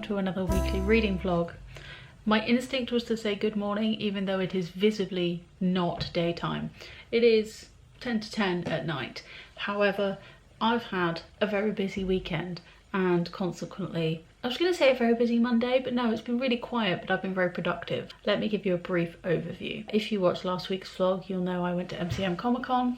to another weekly reading vlog. My instinct was to say good morning, even though it is visibly not daytime. It is 10 to 10 at night. However, I've had a very busy weekend and consequently, I was going to say a very busy Monday, but no, it's been really quiet, but I've been very productive. Let me give you a brief overview. If you watched last week's vlog, you'll know I went to MCM Comic Con,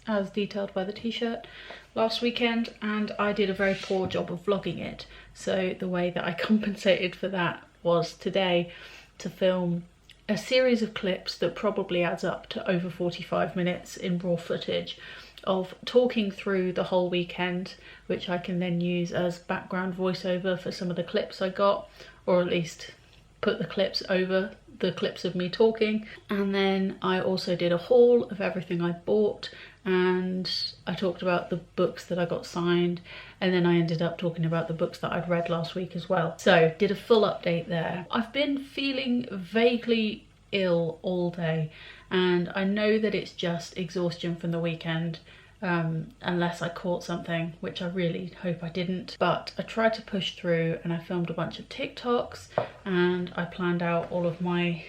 as detailed by the t-shirt, last weekend, and I did a very poor job of vlogging it. So the way that I compensated for that was today to film a series of clips that probably adds up to over 45 minutes in raw footage of talking through the whole weekend, which I can then use as background voiceover for some of the clips I got, or at least put the clips over the clips of me talking. And then I also did a haul of everything I bought, and I talked about the books that I got signed, and then I ended up talking about the books that I'd read last week as well. So did a full update there. I've been feeling vaguely ill all day, and I know that it's just exhaustion from the weekend, unless I caught something, which I really hope I didn't. But I tried to push through and I filmed a bunch of TikToks and I planned out all of my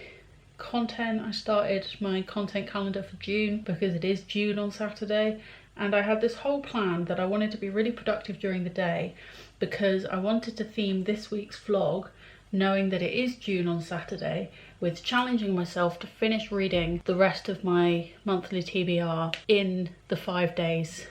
content. I started my content calendar for June because it is June on Saturday, and I had this whole plan that I wanted to be really productive during the day because I wanted to theme this week's vlog, knowing that it is June on Saturday, with challenging myself to finish reading the rest of my monthly TBR in the 5 days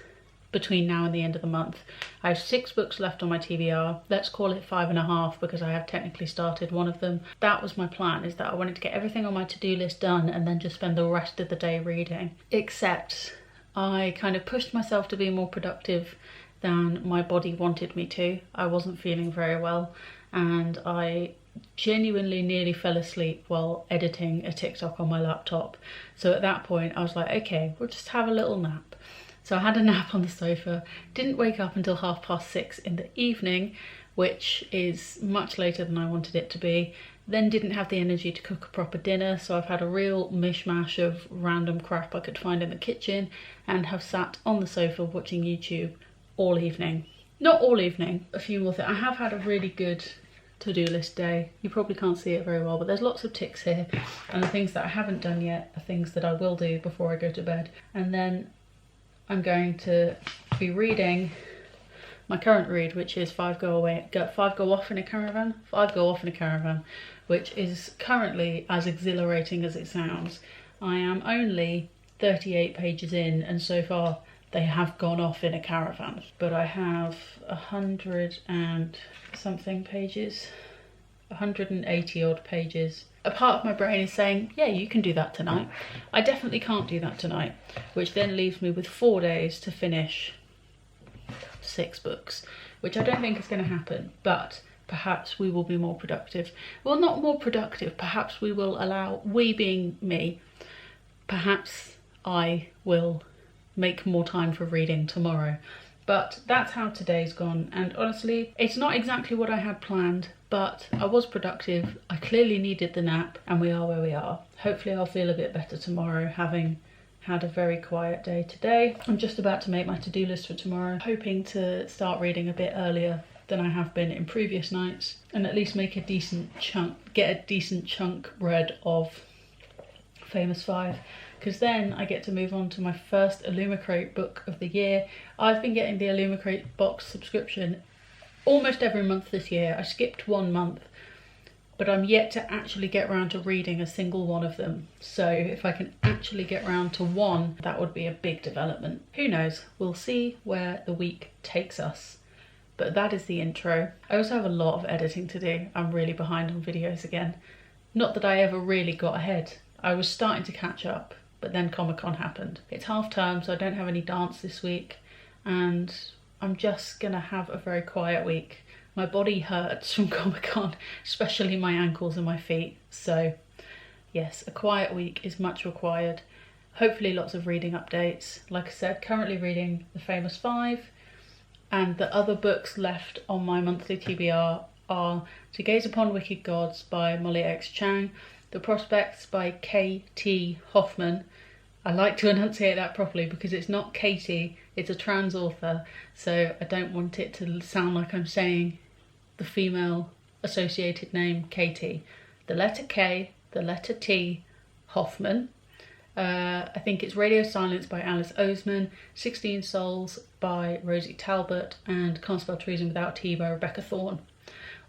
between now and the end of the month. I have 6 books left on my TBR. Let's call it 5.5 because I have technically started one of them. That was my plan, is that I wanted to get everything on my to-do list done and then just spend the rest of the day reading. Except I kind of pushed myself to be more productive than my body wanted me to. I wasn't feeling very well, and I genuinely nearly fell asleep while editing a TikTok on my laptop. So at that point I was like, okay, we'll just have a little nap. So I had a nap on the sofa, didn't wake up until 6:30 in the evening, which is much later than I wanted it to be. Then didn't have the energy to cook a proper dinner, so I've had a real mishmash of random crap I could find in the kitchen, and have sat on the sofa watching YouTube all evening. Not all evening, a few more things. I have had a really good to-do list day. You probably can't see it very well, but there's lots of ticks here, and the things that I haven't done yet are things that I will do before I go to bed. And then I'm going to be reading my current read, which is Five Go Off in a Caravan, which is currently as exhilarating as it sounds. I am only 38 pages in, and so far they have gone off in a caravan, but I have 100 and something pages, 180 odd pages. A part of my brain is saying, yeah, you can do that tonight. I definitely can't do that tonight, which then leaves me with 4 days to finish 6 books, which I don't think is going to happen, but perhaps we will be more productive. Well, not more productive, perhaps we will allow, we being me, perhaps I will make more time for reading tomorrow. But that's how today's gone, and honestly it's not exactly what I had planned, but I was productive. I clearly needed the nap, and we are where we are. Hopefully I'll feel a bit better tomorrow, having had a very quiet day today. I'm just about to make my to-do list for tomorrow, hoping to start reading a bit earlier than I have been in previous nights, and at least make a decent chunk, get a decent chunk read of Famous 5, because then I get to move on to my first Illumicrate book of the year. I've been getting the Illumicrate box subscription almost every month this year. I skipped 1 month, but I'm yet to actually get around to reading a single one of them. So if I can actually get around to one, that would be a big development. Who knows? We'll see where the week takes us. But that is the intro. I also have a lot of editing to do. I'm really behind on videos again. Not that I ever really got ahead. I was starting to catch up, but then Comic-Con happened. It's half term, so I don't have any dance this week, and I'm just gonna have a very quiet week. My body hurts from Comic-Con, especially my ankles and my feet. So yes, a quiet week is much required. Hopefully lots of reading updates. Like I said, currently reading The Famous 5, and the other books left on my monthly TBR are To Gaze Upon Wicked Gods by Molly X. Chang, The Prospects by K.T. Hoffman. I like to enunciate that properly because it's not Katie, it's a trans author, so I don't want it to sound like I'm saying the female associated name Katie. The letter K, the letter T, Hoffman. I think it's Radio Silence by Alice Oseman, 16 Souls by Rosie Talbot, and Can't Spell Treason Without T by Rebecca Thorne.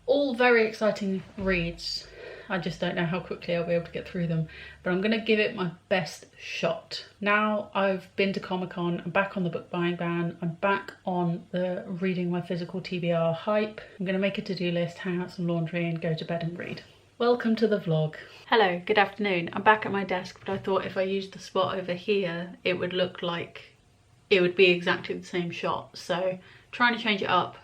All very exciting reads. I just don't know how quickly I'll be able to get through them, but I'm going to give it my best shot. Now I've been to Comic-Con, I'm back on the book buying ban, I'm back on the reading my physical TBR hype. I'm going to make a to-do list, hang out some laundry and go to bed and read. Welcome to the vlog. Hello, good afternoon. I'm back at my desk, but I thought if I used the spot over here, it would look like it would be exactly the same shot. So trying to change it up.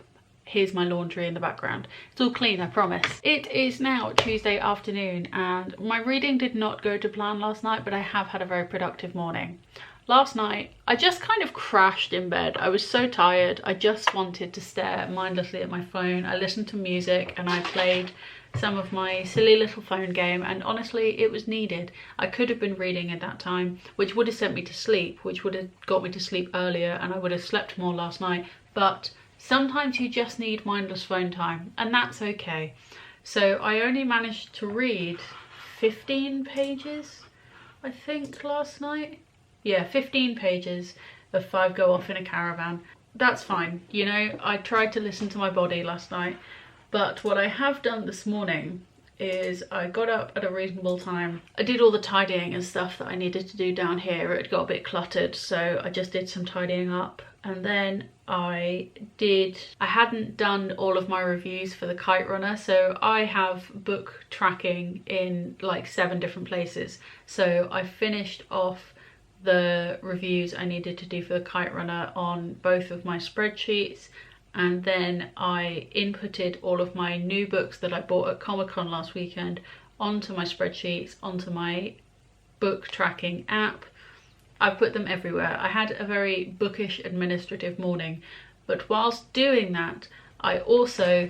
Here's my laundry in the background. It's all clean, I promise. It is now Tuesday afternoon and my reading did not go to plan last night, but I have had a very productive morning. Last night, I just kind of crashed in bed. I was so tired. I just wanted to stare mindlessly at my phone. I listened to music and I played some of my silly little phone game, and honestly it was needed. I could have been reading at that time, which would have sent me to sleep, which would have got me to sleep earlier, and I would have slept more last night, but sometimes you just need mindless phone time, and that's okay. So I only managed to read 15 pages, I think, last night. Yeah, 15 pages of 5 Go Off in a Caravan. That's fine, you know, I tried to listen to my body last night. But what I have done this morning is I got up at a reasonable time. I did all the tidying and stuff that I needed to do down here. It got a bit cluttered, so I just did some tidying up. And then I hadn't done all of my reviews for the Kite Runner, so I have book tracking in like 7 different places. So I finished off the reviews I needed to do for the Kite Runner on both of my spreadsheets. And then I inputted all of my new books that I bought at Comic-Con last weekend onto my spreadsheets, onto my book tracking app. I've put them everywhere. I had a very bookish administrative morning, but whilst doing that, I also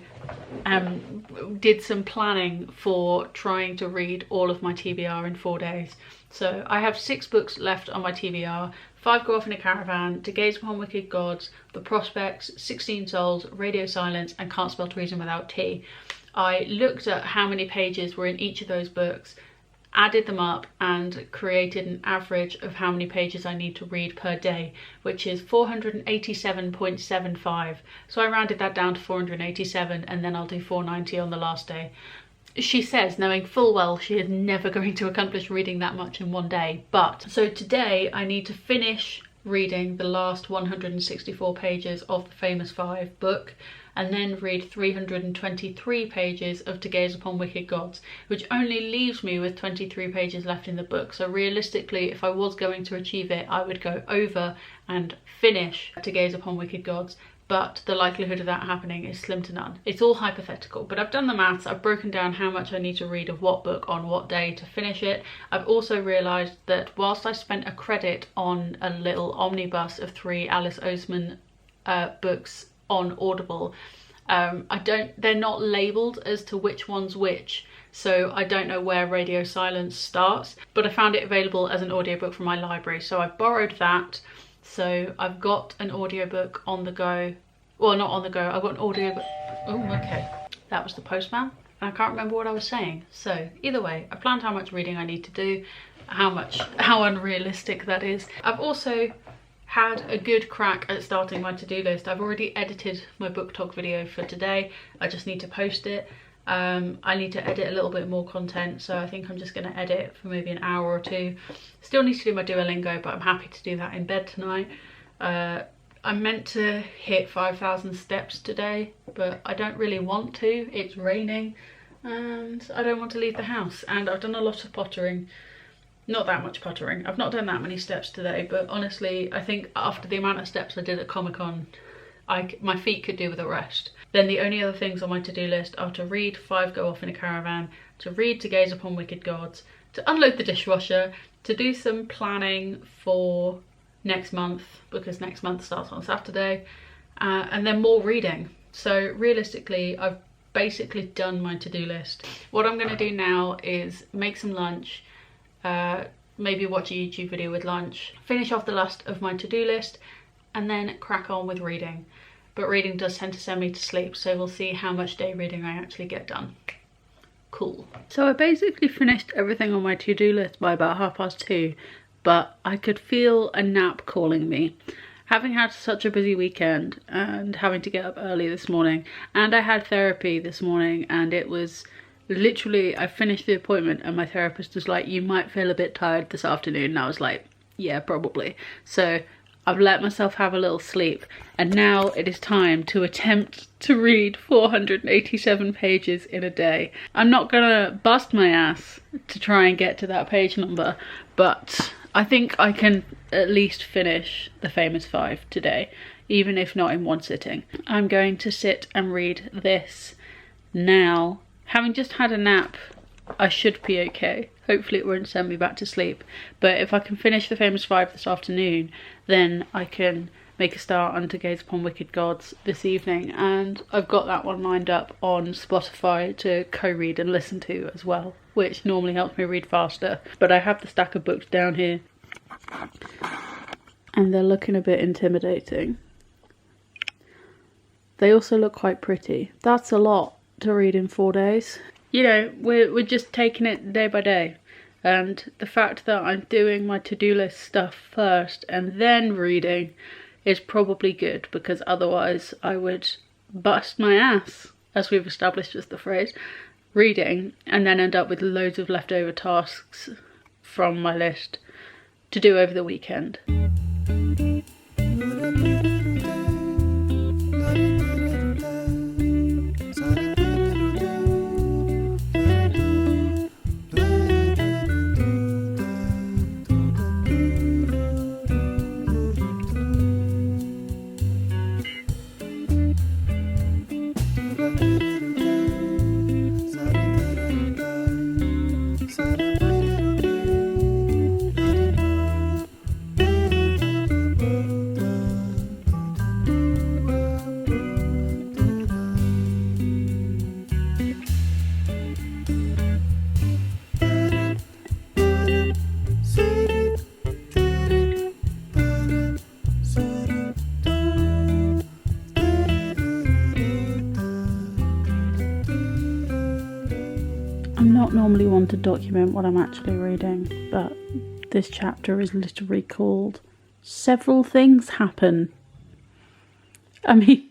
did some planning for trying to read all of my TBR in 4 days. So I have 6 books left on my TBR: 5 Go Off in a Caravan, To Gaze Upon Wicked Gods, The Prospects, 16 Souls, Radio Silence, and Can't Spell Treason Without T. I looked at how many pages were in each of those books, added them up and created an average of how many pages I need to read per day, which is 487.75. So I rounded that down to 487 and then I'll do 490 on the last day. She says, knowing full well she is never going to accomplish reading that much in one day. But so today I need to finish reading the last 164 pages of the Famous Five book, and then read 323 pages of To Gaze Upon Wicked Gods, which only leaves me with 23 pages left in the book. So realistically, if I was going to achieve it, I would go over and finish To Gaze Upon Wicked Gods, but the likelihood of that happening is slim to none. It's all hypothetical, but I've done the maths. I've broken down how much I need to read of what book on what day to finish it. I've also realised that whilst I spent a credit on a little omnibus of 3 Alice Oseman books on Audible, they're not labelled as to which one's which, so I don't know where Radio Silence starts, but I found it available as an audiobook from my library, so I borrowed that. So I've got an audiobook on the go. Well, not on the go, I've got an audiobook. Oh, okay. That was the postman. And I can't remember what I was saying. So either way, I planned how much reading I need to do, how unrealistic that is. I've also had a good crack at starting my to-do list. I've already edited my book talk video for today. I just need to post it. I need to edit a little bit more content, so I think I'm just going to edit for maybe an hour or 2. Still need to do my Duolingo, but I'm happy to do that in bed tonight. I'm meant to hit 5,000 steps today, but I don't really want to. It's raining and I don't want to leave the house, and I've done a lot of pottering. Not that much pottering. I've not done that many steps today, but honestly, I think after the amount of steps I did at Comic-Con, my feet could do with a rest. Then the only other things on my to-do list are to read 5 Go Off in a Caravan, to read To Gaze Upon Wicked Gods, to unload the dishwasher, to do some planning for next month, because next month starts on Saturday, and then more reading. So realistically, I've basically done my to-do list. What I'm going to do now is make some lunch, maybe watch a YouTube video with lunch, finish off the last of my to-do list, and then crack on with reading. but reading does tend to send me to sleep, so we'll see how much day reading I actually get done. Cool. So I basically finished everything on my to-do list by about 2:30, but I could feel a nap calling me. Having had such a busy weekend and having to get up early this morning, and I had therapy this morning, and it was literally, I finished the appointment and my therapist was like, you might feel a bit tired this afternoon, and I was like, yeah, probably. So I've let myself have a little sleep, and now it is time to attempt to read 487 pages in a day. I'm not gonna bust my ass to try and get to that page number, but I think I can at least finish The Famous Five today, even if not in one sitting. I'm going to sit and read this now. Having just had a nap, I should be okay. Hopefully it won't send me back to sleep. But if I can finish The Famous Five this afternoon, then I can make a start on To Gaze Upon Wicked Gods this evening. And I've got that one lined up on Spotify to co-read and listen to as well, which normally helps me read faster. But I have the stack of books down here, and they're looking a bit intimidating. They also look quite pretty. That's a lot to read in 4 days. You know, we're just taking it day by day, and the fact that I'm doing my to-do list stuff first and then reading is probably good, because otherwise I would bust my ass, as we've established as the phrase, reading, and then end up with loads of leftover tasks from my list to do over the weekend. I'm not normally one to document what I'm actually reading, but this chapter is literally called Several Things Happen. I mean,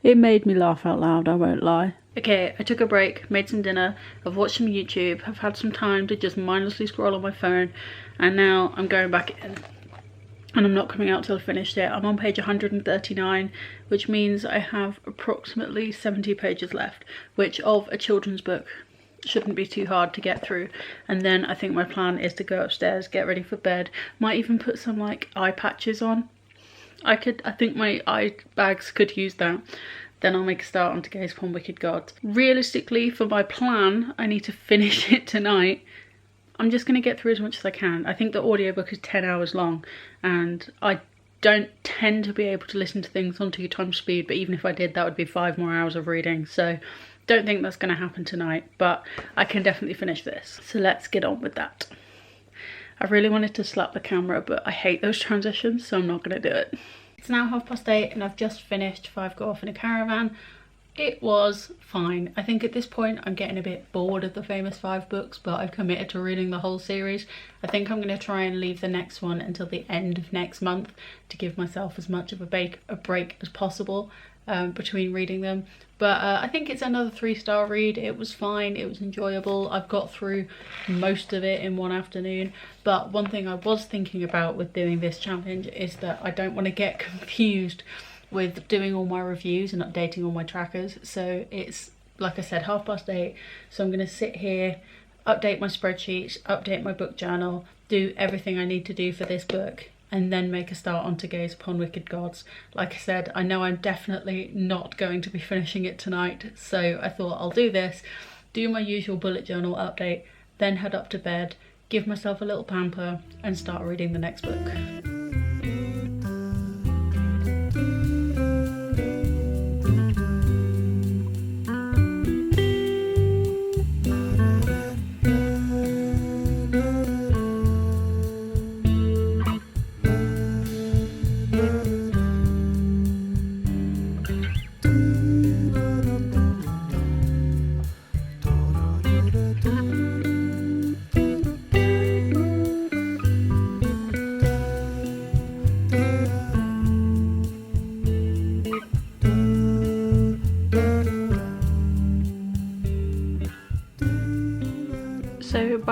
it made me laugh out loud, I won't lie. Okay, I took a break, made some dinner, I've watched some YouTube, I've had some time to just mindlessly scroll on my phone, and now I'm going back in. And I'm not coming out till I finished it. I'm on page 139, which means I have approximately 70 pages left, which of a children's book shouldn't be too hard to get through. And then I think my plan is to go upstairs, get ready for bed, might even put some like eye patches on. I think my eye bags could use that. Then I'll make a start on To Gaze Upon Wicked Gods. Realistically, for my plan, I need to finish it tonight. I'm just going to get through as much as I can. I think the audiobook is 10 hours long, and I don't tend to be able to listen to things on 2x speed, but even if I did, that would be 5 more hours of reading, so don't think that's going to happen tonight, but I can definitely finish this. So let's get on with that. I really wanted to slap the camera, but I hate those transitions, so I'm not going to do it. It's now 8:30 and I've just finished 5 Go Off in a Caravan. It was fine. I think at this point I'm getting a bit bored of the Famous Five books, but I've committed to reading the whole series. I think I'm going to try and leave the next one until the end of next month to give myself as much of a break as possible between reading them. But I think it's another 3-star read. It was fine, it was enjoyable. I've got through most of it in one afternoon. But one thing I was thinking about with doing this challenge is that I don't want to get confused with doing all my reviews and updating all my trackers. So it's, like I said, 8:30, so I'm going to sit here, update my spreadsheets, update my book journal, do everything I need to do for this book, and then make a start on To Gaze Upon Wicked Gods. Like I said, I know I'm definitely not going to be finishing it tonight, so I thought I'll do this, do my usual bullet journal update, then head up to bed, give myself a little pamper, and start reading the next book.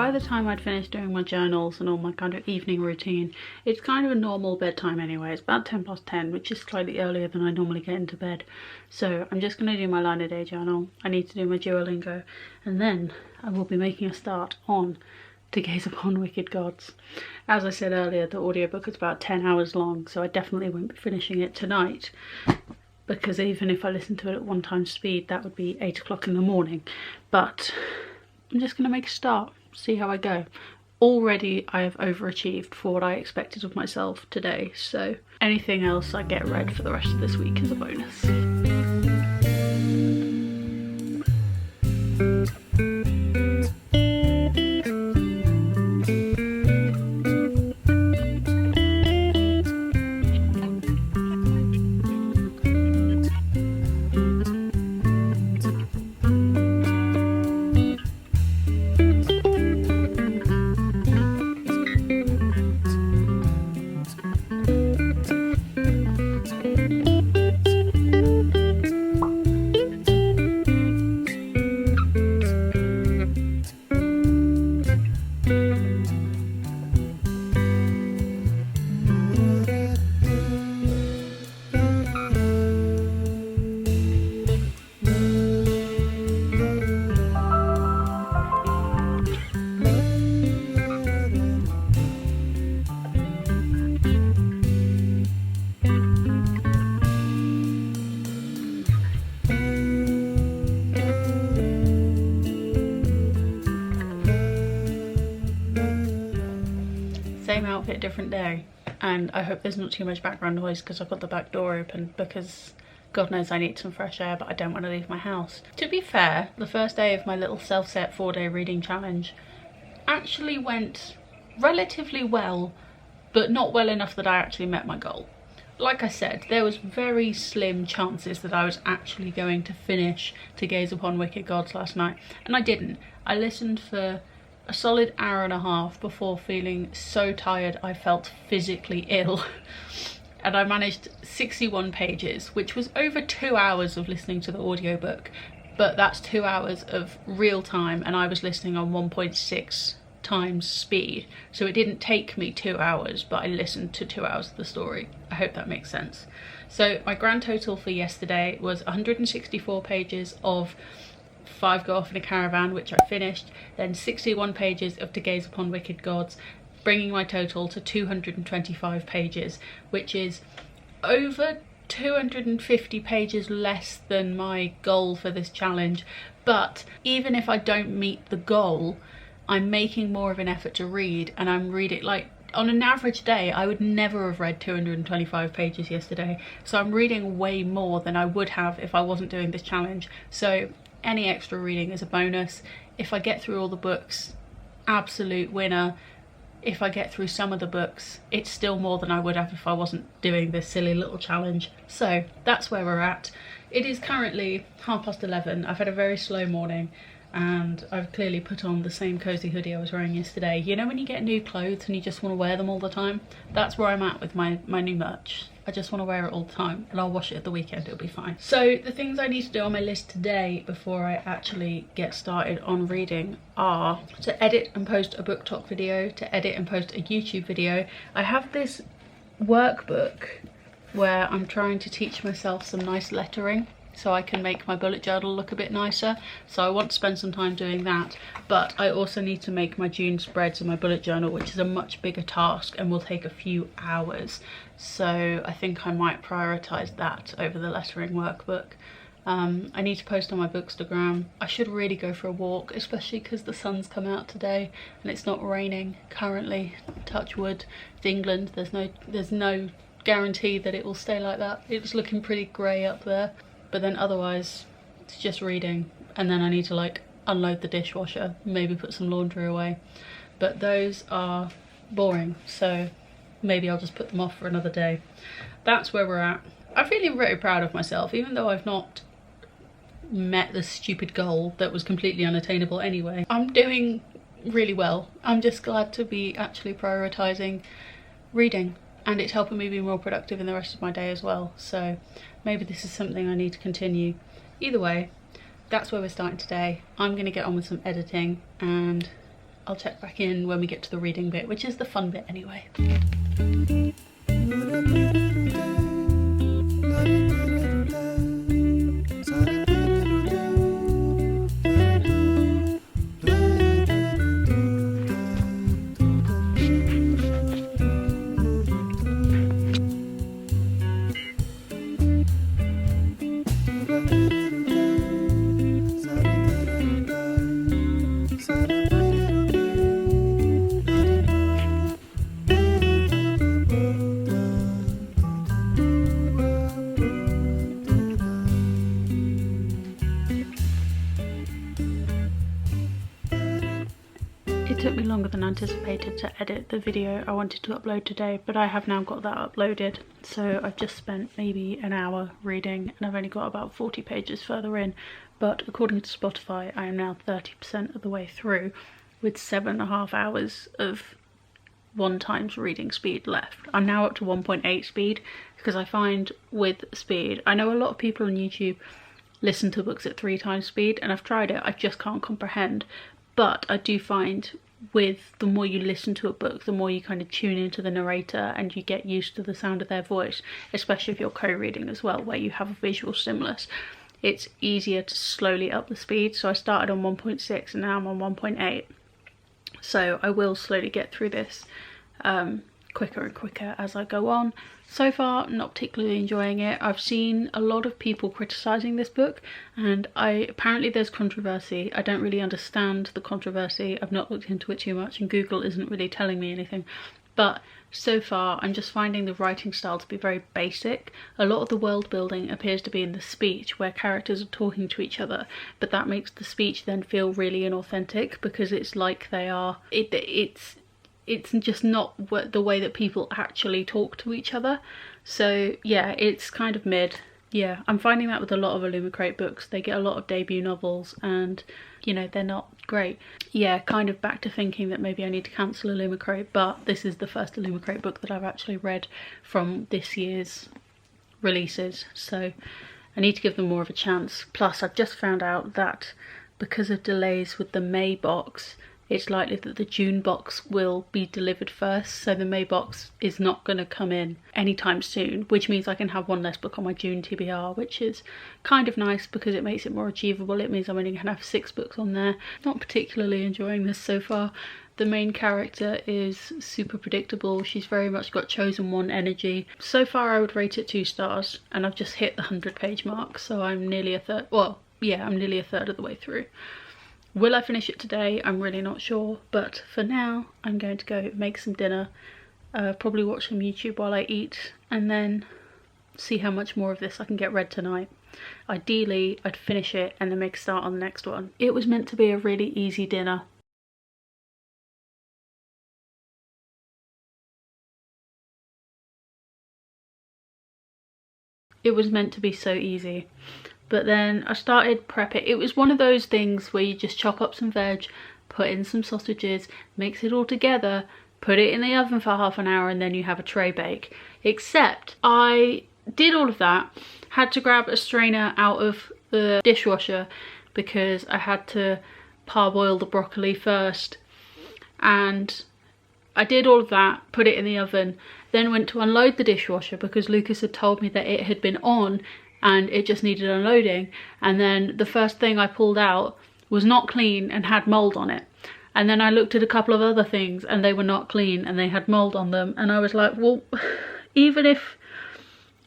by the time I'd finished doing my journals and all my kind of evening routine, it's kind of a normal bedtime anyway. It's about 10 past 10, which is slightly earlier than I normally get into bed. So I'm just going to do my line a day journal. I need to do my Duolingo, and then I will be making a start on To Gaze Upon Wicked Gods. As I said earlier, the audiobook is about 10 hours long, so I definitely won't be finishing it tonight, because even if I listen to it at 1 times speed, that would be 8 o'clock in the morning. But I'm just going to make a start, see how I go. Already I have overachieved for what I expected of myself today, so anything else I get read for the rest of this week is a bonus. Same outfit, different day, and I hope there's not too much background noise because I've got the back door open, because God knows I need some fresh air, but I don't want to leave my house. To be fair, the first day of my little self-set 4-day reading challenge actually went relatively well, but not well enough that I actually met my goal. Like I said, there was very slim chances that I was actually going to finish To Gaze Upon Wicked Gods last night, and I didn't. I listened for a solid hour and a half before feeling so tired I felt physically ill. And I managed 61 pages, which was over 2 hours of listening to the audiobook, but that's 2 hours of real time, and I was listening on 1.6 times speed, so it didn't take me 2 hours, but I listened to 2 hours of the story. I hope that makes sense. So my grand total for yesterday was 164 pages of 5 Go Off in a Caravan, which I finished, then 61 pages of To Gaze Upon Wicked Gods, bringing my total to 225 pages, which is over 250 pages less than my goal for this challenge. But even if I don't meet the goal, I'm making more of an effort to read, and I'm reading, like, on an average day I would never have read 225 pages yesterday, so I'm reading way more than I would have if I wasn't doing this challenge. So any extra reading is a bonus. If I get through all the books, absolute winner. If I get through some of the books, it's still more than I would have if I wasn't doing this silly little challenge. So that's where we're at. It is currently 11:30. I've had a very slow morning, and I've clearly put on the same cozy hoodie I was wearing yesterday. You know when you get new clothes and you just want to wear them all the time? That's where I'm at with my new merch. I just want to wear it all the time, and I'll wash it at the weekend, it'll be fine. So the things I need to do on my list today before I actually get started on reading are to edit and post a book talk video, to edit and post a YouTube video. I have this workbook where I'm trying to teach myself some nice lettering so I can make my bullet journal look a bit nicer. So I want to spend some time doing that, but I also need to make my June spreads in my bullet journal, which is a much bigger task and will take a few hours. So I think I might prioritise that over the lettering workbook. I need to post on my Bookstagram. I should really go for a walk, especially because the sun's come out today and it's not raining currently. Touch wood. It's England. There's no guarantee that it will stay like that. It's looking pretty grey up there. But then otherwise it's just reading, and then I need to like unload the dishwasher, maybe put some laundry away, but those are boring, so maybe I'll just put them off for another day. That's where we're at. I'm feeling very proud of myself, even though I've not met the stupid goal that was completely unattainable anyway. I'm doing really well. I'm just glad to be actually prioritising reading, and it's helping me be more productive in the rest of my day as well. So maybe this is something I need to continue. Either way, that's where we're starting today. I'm going to get on with some editing and I'll check back in when we get to the reading bit, which is the fun bit anyway. It took me longer than anticipated to edit the video I wanted to upload today, but I have now got that uploaded. So I've just spent maybe an hour reading and I've only got about 40 pages further in, but according to Spotify I am now 30% of the way through with 7.5 hours of 1 times reading speed left. I'm now up to 1.8 speed because I find with speed, I know a lot of people on YouTube listen to books at 3 times speed, and I've tried it, I just can't comprehend. But I do find with the more you listen to a book, the more you kind of tune into the narrator and you get used to the sound of their voice, especially if you're co-reading as well, where you have a visual stimulus. It's easier to slowly up the speed. So I started on 1.6 and now I'm on 1.8. So I will slowly get through this quicker and quicker as I go on. So far, not particularly enjoying it. I've seen a lot of people criticising this book, and apparently there's controversy. I don't really understand the controversy. I've not looked into it too much, and Google isn't really telling me anything. But so far, I'm just finding the writing style to be very basic. A lot of the world building appears to be in the speech, where characters are talking to each other, but that makes the speech then feel really inauthentic because it's like they are. It's just not the way that people actually talk to each other. So yeah, it's kind of mid. Yeah, I'm finding that with a lot of Illumicrate books. They get a lot of debut novels and, you know, they're not great. Yeah, kind of back to thinking that maybe I need to cancel Illumicrate, but this is the first Illumicrate book that I've actually read from this year's releases. So I need to give them more of a chance. Plus, I've just found out that because of delays with the May box, it's likely that the June box will be delivered first, so the May box is not going to come in anytime soon, which means I can have one less book on my June TBR, which is kind of nice because it makes it more achievable. It means I'm only going to have 6 books on there. Not particularly enjoying this so far. The main character is super predictable. She's very much got chosen one energy. So far I would rate it 2 stars, and I've just hit the 100-page mark, so I'm nearly a third, well, yeah, I'm nearly a third of the way through. Will I finish it today? I'm really not sure, but for now I'm going to go make some dinner, probably watch some YouTube while I eat, and then see how much more of this I can get read tonight. Ideally, I'd finish it and then make a start on the next one. It was meant to be a really easy dinner. It was meant to be so easy. But then I started prepping. It was one of those things where you just chop up some veg, put in some sausages, mix it all together, put it in the oven for half an hour, and then you have a tray bake. Except I did all of that, had to grab a strainer out of the dishwasher because I had to parboil the broccoli first. And I did all of that, put it in the oven, then went to unload the dishwasher because Lucas had told me that it had been on and it just needed unloading, and then the first thing I pulled out was not clean and had mold on it. And then I looked at a couple of other things and they were not clean and they had mold on them, and I was like, well, even if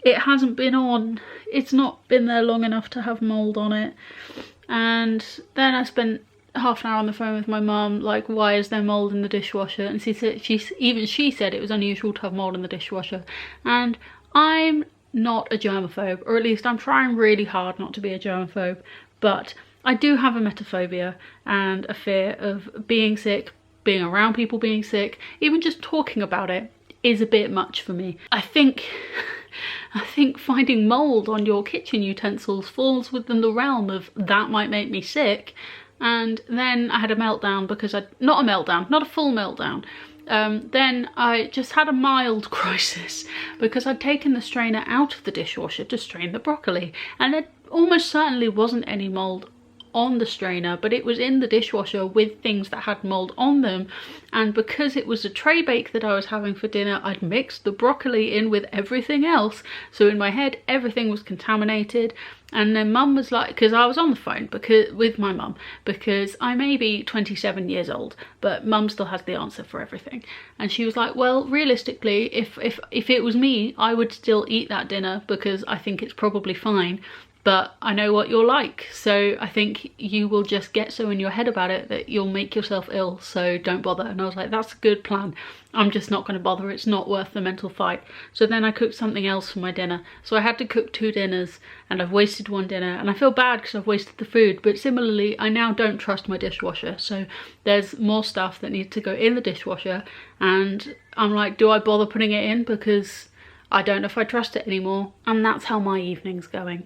it hasn't been on, it's not been there long enough to have mold on it. And then I spent half an hour on the phone with my mum, like, why is there mold in the dishwasher? And she said she said it was unusual to have mold in the dishwasher. And I'm not a germaphobe, or at least I'm trying really hard not to be a germaphobe, but I do have a metaphobia and a fear of being sick, being around people being sick. Even just talking about it is a bit much for me. I think finding mold on your kitchen utensils falls within the realm of that might make me sick. And then I had a meltdown because not a full meltdown. Then I just had a mild crisis because I'd taken the strainer out of the dishwasher to strain the broccoli, and there almost certainly wasn't any mold on the strainer, but it was in the dishwasher with things that had mold on them. And because it was a tray bake that I was having for dinner, I'd mixed the broccoli in with everything else, so in my head everything was contaminated. And then mum was like, because I was on the phone with my mum, because I may be 27 years old, but mum still has the answer for everything. And she was like, well, realistically, if it was me, I would still eat that dinner because I think it's probably fine. But I know what you're like, so I think you will just get so in your head about it that you'll make yourself ill, so don't bother. And I was like, that's a good plan. I'm just not going to bother. It's not worth the mental fight. So then I cooked something else for my dinner. So I had to cook 2 dinners, and I've wasted 1 dinner, and I feel bad because I've wasted the food. But similarly, I now don't trust my dishwasher. So there's more stuff that needs to go in the dishwasher, and I'm like, do I bother putting it in? Because I don't know if I trust it anymore. And that's how my evening's going.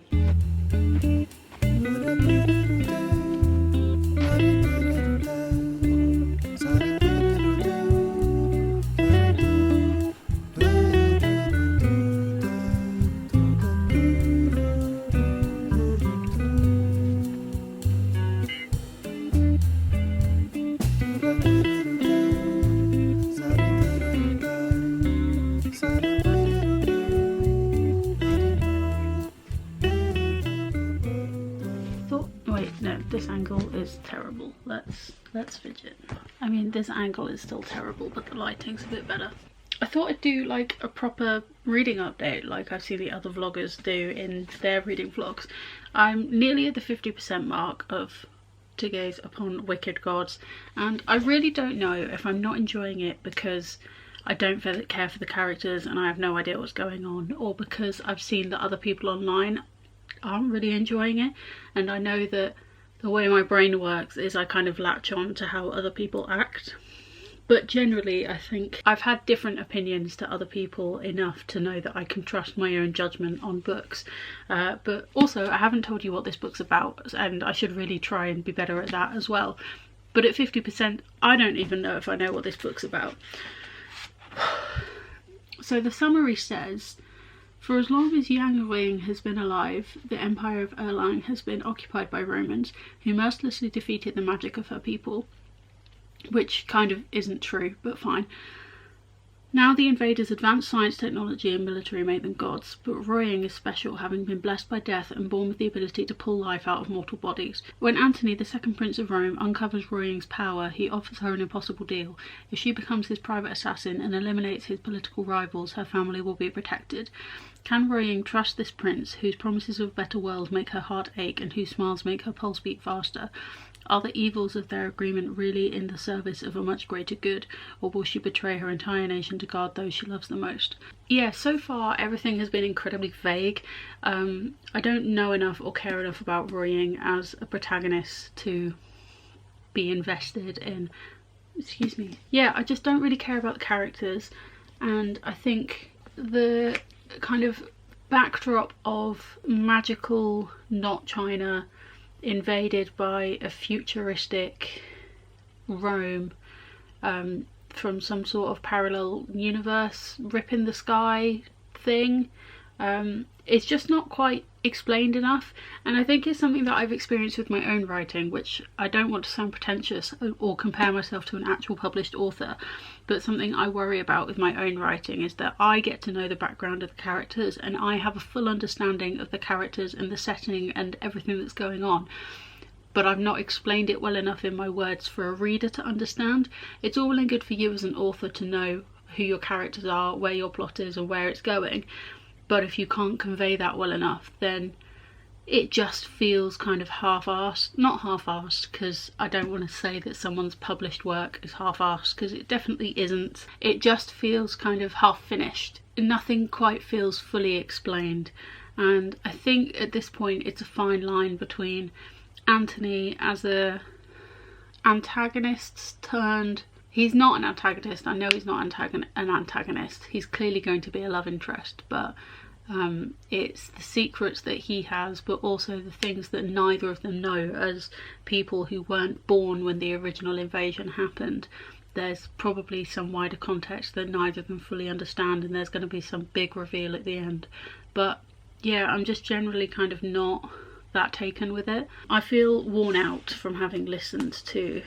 This angle is terrible. Let's fidget. I mean, this angle is still terrible, but the lighting's a bit better. I thought I'd do like a proper reading update like I've seen the other vloggers do in their reading vlogs. I'm nearly at the 50% mark of To Gaze Upon Wicked Gods, and I really don't know if I'm not enjoying it because I don't care for the characters and I have no idea what's going on, or because I've seen that other people online aren't really enjoying it, and I know that the way my brain works is I kind of latch on to how other people act. But generally, I think I've had different opinions to other people enough to know that I can trust my own judgment on books. But also, I haven't told you what this book's about, and I should really try and be better at that as well. But at 50%, I don't even know if I know what this book's about. So the summary says, for as long as Yang Wing has been alive, the empire of Erlang has been occupied by Romans, who mercilessly defeated the magic of her people. Which kind of isn't true, but fine. Now the invaders' advanced science, technology and military made them gods, but Roying is special, having been blessed by death and born with the ability to pull life out of mortal bodies. When Antony, the second prince of Rome, uncovers Roying's power, he offers her an impossible deal. If she becomes his private assassin and eliminates his political rivals, her family will be protected. Can Roying trust this prince, whose promises of a better world make her heart ache and whose smiles make her pulse beat faster? Are the evils of their agreement really in the service of a much greater good, or will she betray her entire nation to guard those she loves the most? Yeah, so far everything has been incredibly vague. I don't know enough or care enough about Roying as a protagonist to be invested in. Excuse me. Yeah, I just don't really care about the characters, and I think the kind of backdrop of magical, not China, invaded by a futuristic Rome from some sort of parallel universe, rip in the sky thing. It's just not quite explained enough, and I think it's something that I've experienced with my own writing, which I don't want to sound pretentious or compare myself to an actual published author, but something I worry about with my own writing is that I get to know the background of the characters and I have a full understanding of the characters and the setting and everything that's going on, but I've not explained it well enough in my words for a reader to understand. It's all well and good for you as an author to know who your characters are, where your plot is and where it's going, but if you can't convey that well enough, then it just feels kind of half-arsed. Not half-arsed, because I don't want to say that someone's published work is half-arsed, because it definitely isn't. It just feels kind of half-finished. Nothing quite feels fully explained, and I think at this point it's a fine line between Antony as a antagonist turned... He's not an antagonist, I know he's not an antagonist. He's clearly going to be a love interest, but it's the secrets that he has, but also the things that neither of them know as people who weren't born when the original invasion happened. There's probably some wider context that neither of them fully understand, and there's going to be some big reveal at the end. But yeah, I'm just generally kind of not that taken with it. I feel worn out from having listened to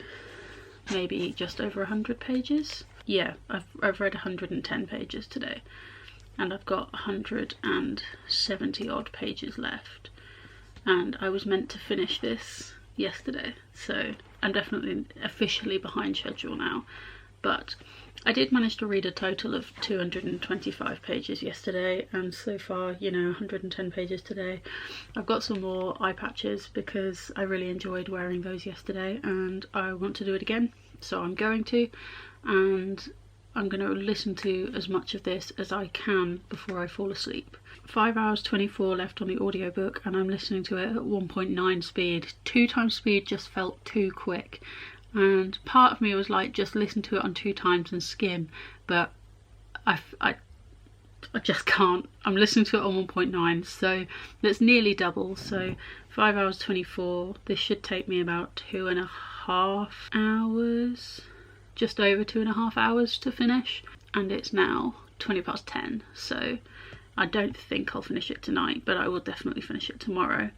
maybe just over 100 pages. Yeah, I've read 110 pages today, and I've got 170 odd pages left, and I was meant to finish this yesterday, so I'm definitely officially behind schedule now. But I did manage to read a total of 225 pages yesterday, and so far, you know, 110 pages today. I've got some more eye patches because I really enjoyed wearing those yesterday, and I want to do it again, so I'm going to, and I'm going to listen to as much of this as I can before I fall asleep. 5 hours 24 left on the audiobook, and I'm listening to it at 1.9 speed. 2 times speed just felt too quick, and part of me was like, just listen to it on 2 times and skim, but I just can't. I'm listening to it on 1.9, so that's nearly double. So 5 hours 24, this should take me about 2.5 hours, just over 2.5 hours to finish, and it's now 20 past 10, so I don't think I'll finish it tonight, but I will definitely finish it tomorrow.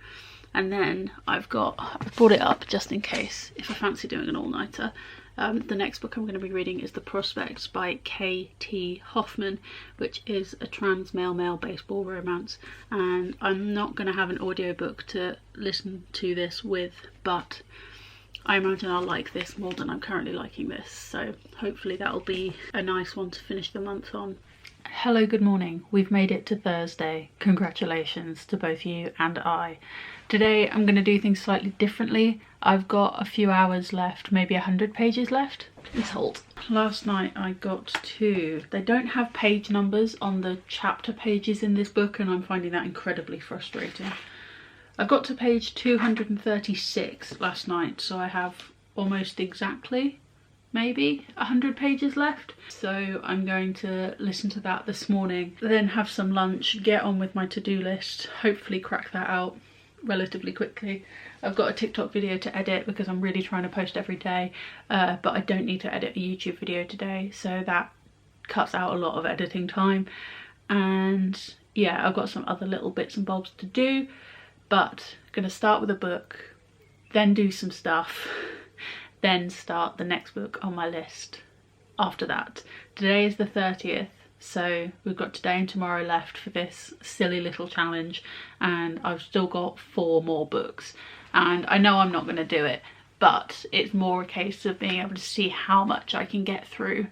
And then I've brought it up just in case, if I fancy doing an all-nighter. The next book I'm going to be reading is The Prospects by K.T. Hoffman, which is a trans male-male baseball romance. And I'm not going to have an audiobook to listen to this with, but I imagine I'll like this more than I'm currently liking this. So hopefully that'll be a nice one to finish the month on. Hello, good morning. We've made it to Thursday. Congratulations to both you and I. Today I'm going to do things slightly differently. I've got a few hours left, maybe 100 pages left. Please hold. Last night I got to... They don't have page numbers on the chapter pages in this book, and I'm finding that incredibly frustrating. I got to page 236 last night, so I have almost exactly maybe 100 pages left. So I'm going to listen to that this morning, then have some lunch, get on with my to-do list, hopefully crack that out relatively quickly. I've got a TikTok video to edit because I'm really trying to post every day, but I don't need to edit a YouTube video today, so that cuts out a lot of editing time. And yeah, I've got some other little bits and bobs to do, but I'm gonna start with a book, then do some stuff, then start the next book on my list after that. Today is the 30th, so we've got today and tomorrow left for this silly little challenge, and I've still got 4 more books, and I know I'm not going to do it, but it's more a case of being able to see how much I can get through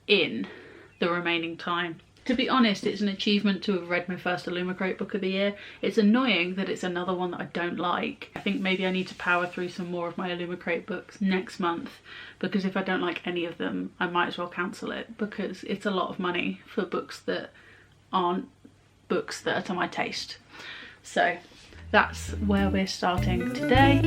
in the remaining time. To be honest, it's an achievement to have read my first Illumicrate book of the year. It's annoying that it's another one that I don't like. I think maybe I need to power through some more of my Illumicrate books next month, because if I don't like any of them, I might as well cancel it, because it's a lot of money for books that aren't books that are to my taste. So that's where we're starting today.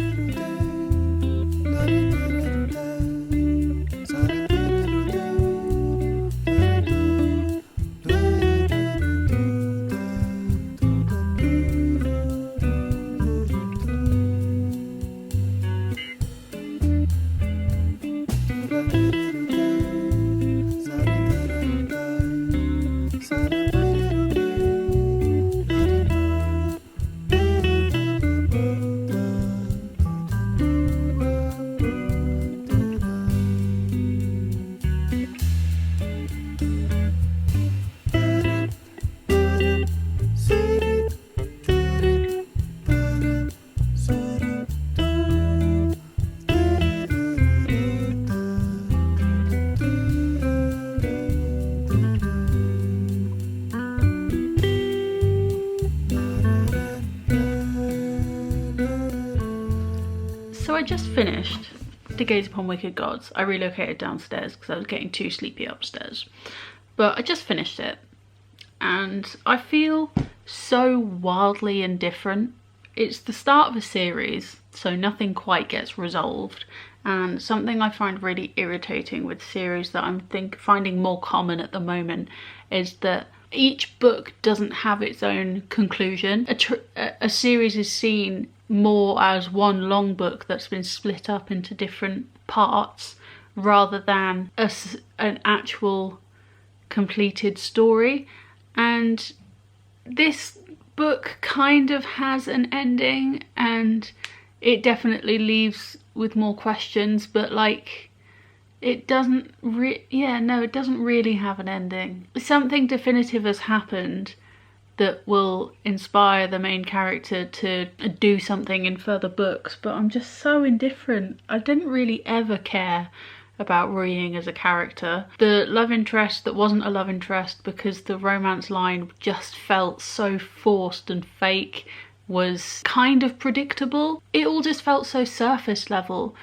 So I just finished To Gaze Upon Wicked Gods. I relocated downstairs because I was getting too sleepy upstairs. But I just finished it, and I feel so wildly indifferent. It's the start of a series, so nothing quite gets resolved. And something I find really irritating with series that I'm finding more common at the moment is that each book doesn't have its own conclusion. A series is seen more as one long book that's been split up into different parts rather than an actual completed story. And this book kind of has an ending, and it definitely leaves with more questions, but like it doesn't it doesn't really have an ending. Something definitive has happened that will inspire the main character to do something in further books, but I'm just so indifferent. I didn't really ever care about Ru Ying as a character. The love interest that wasn't a love interest because the romance line just felt so forced and fake was kind of predictable. It all just felt so surface level,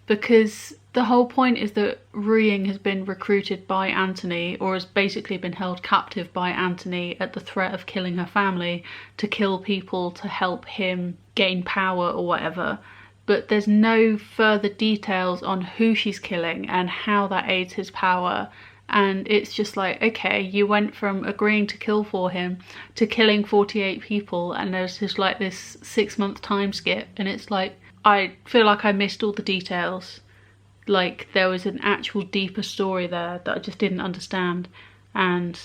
because the whole point is that Ru Ying has been recruited by Anthony, or has basically been held captive by Anthony at the threat of killing her family, to kill people to help him gain power or whatever. But there's no further details on who she's killing and how that aids his power. And it's just like, okay, you went from agreeing to kill for him to killing 48 people, and there's just like this 6-month time skip, and it's like, I feel like I missed all the details. Like there was an actual deeper story there that I just didn't understand. And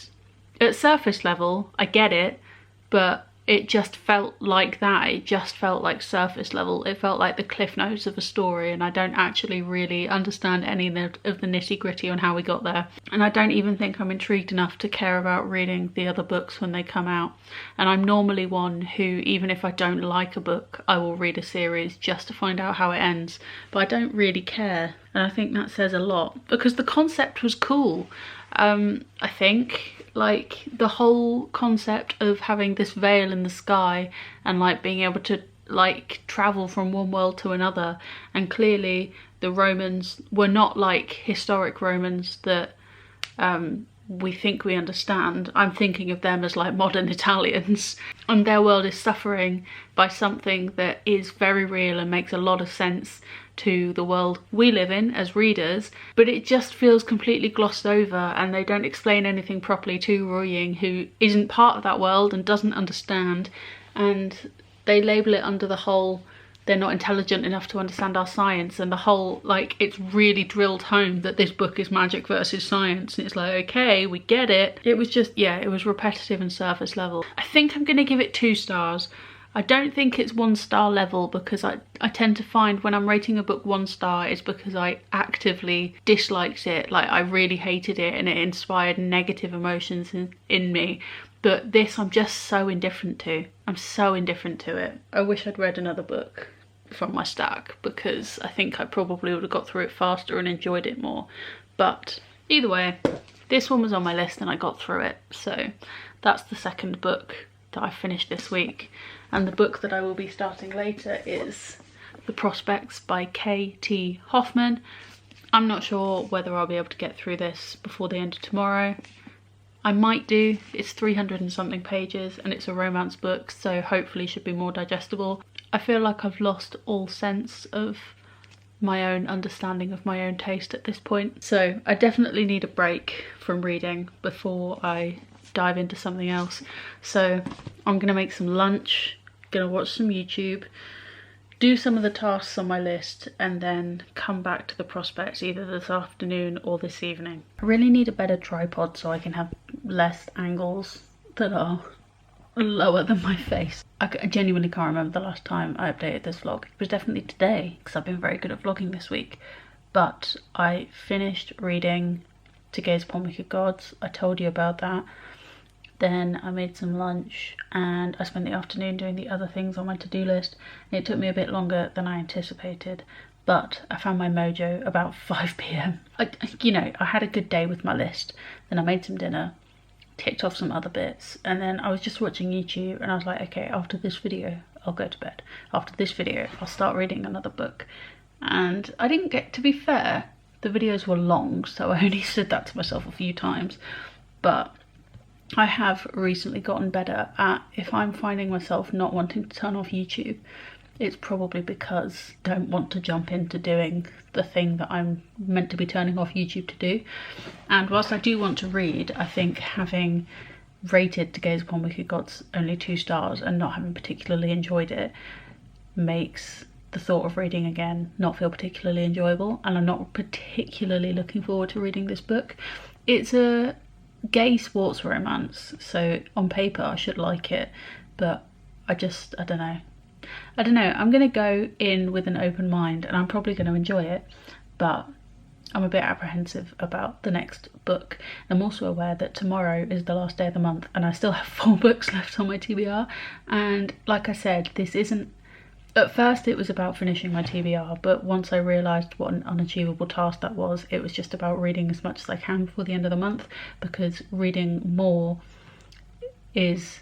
at surface level, I get it, but it just felt like that. It just felt like surface level. It felt like the cliff notes of a story, and I don't actually really understand any of the nitty gritty on how we got there. And I don't even think I'm intrigued enough to care about reading the other books when they come out. And I'm normally one who, even if I don't like a book, I will read a series just to find out how it ends. But I don't really care. And I think that says a lot, because the concept was cool. I think, like, the whole concept of having this veil in the sky and like being able to like travel from one world to another, and clearly the Romans were not like historic Romans that we think we understand. I'm thinking of them as like modern Italians, and their world is suffering by something that is very real and makes a lot of sense to the world we live in as readers, but it just feels completely glossed over, and they don't explain anything properly to Ru Ying, who isn't part of that world and doesn't understand, and they label it under the whole they're not intelligent enough to understand our science, and the whole, like, it's really drilled home that this book is magic versus science, and it's like, okay, we get it. It was just, yeah, it was repetitive and surface level. I think I'm gonna give it 2 stars. I don't think it's 1 star level, because I tend to find when I'm rating a book 1 star, it's because I actively disliked it. Like, I really hated it and it inspired negative emotions in me. But this I'm just so indifferent to. I'm so indifferent to it. I wish I'd read another book from my stack, because I think I probably would have got through it faster and enjoyed it more. But either way, this one was on my list and I got through it. So that's the second book that I finished this week. And the book that I will be starting later is The Prospects by K.T. Hoffman. I'm not sure whether I'll be able to get through this before the end of tomorrow. I might do. It's 300 and something pages and it's a romance book, so hopefully should be more digestible. I feel like I've lost all sense of my own understanding of my own taste at this point. So I definitely need a break from reading before I dive into something else. So I'm gonna make some lunch, gonna watch some YouTube, do some of the tasks on my list, and then come back to The Prospects either this afternoon or this evening. I really need a better tripod so I can have less angles that are lower than my face. I genuinely can't remember the last time I updated this vlog. It was definitely today, because I've been very good at vlogging this week. But I finished reading To Gaze Upon Wicked Gods. I told you about that. Then I made some lunch and I spent the afternoon doing the other things on my to-do list. It took me a bit longer than I anticipated, but I found my mojo about 5 p.m. I had a good day with my list. Then I made some dinner, ticked off some other bits, and then I was just watching YouTube and I was like, okay, after this video, I'll go to bed. After this video, I'll start reading another book. And I didn't get, to be fair, the videos were long, so I only said that to myself a few times, but I have recently gotten better at, if I'm finding myself not wanting to turn off YouTube, it's probably because I don't want to jump into doing the thing that I'm meant to be turning off YouTube to do. And whilst I do want to read, I think having rated To Gaze Upon Wicked Gods only 2 stars and not having particularly enjoyed it makes the thought of reading again not feel particularly enjoyable, and I'm not particularly looking forward to reading this book. It's a gay sports romance, so on paper I should like it, but I don't know. I'm going to go in with an open mind, and I'm probably going to enjoy it, but I'm a bit apprehensive about the next book. I'm also aware that tomorrow is the last day of the month and I still have 4 books left on my TBR. And like I said, this isn't... At first it was about finishing my TBR, but once I realised what an unachievable task that was, it was just about reading as much as I can before the end of the month, because reading more is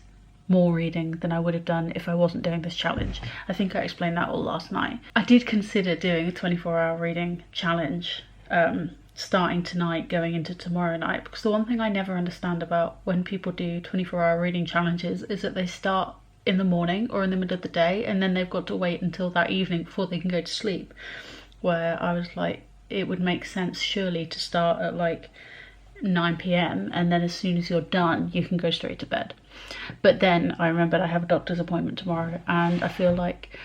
more reading than I would have done if I wasn't doing this challenge. I think I explained that all last night. I did consider doing a 24-hour reading challenge starting tonight, going into tomorrow night, because the one thing I never understand about when people do 24-hour reading challenges is that they start in the morning or in the middle of the day, and then they've got to wait until that evening before they can go to sleep, where I was like, it would make sense surely to start at like 9 p.m. and then as soon as you're done you can go straight to bed. But then I remembered I have a doctor's appointment tomorrow, and I feel like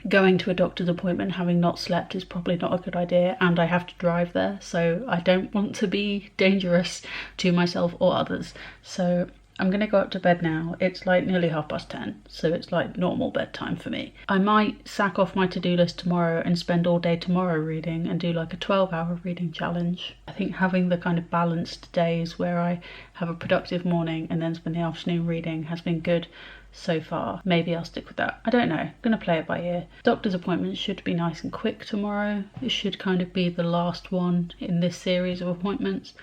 going to a doctor's appointment having not slept is probably not a good idea, and I have to drive there, so I don't want to be dangerous to myself or others. So I'm gonna go up to bed now. It's like nearly 10:30, so it's like normal bedtime for me. I might sack off my to-do list tomorrow and spend all day tomorrow reading and do like a 12-hour reading challenge. I think having the kind of balanced days where I have a productive morning and then spend the afternoon reading has been good so far. Maybe I'll stick with that. I don't know. I'm gonna play it by ear. Doctor's appointment should be nice and quick tomorrow. It should kind of be the last one in this series of appointments.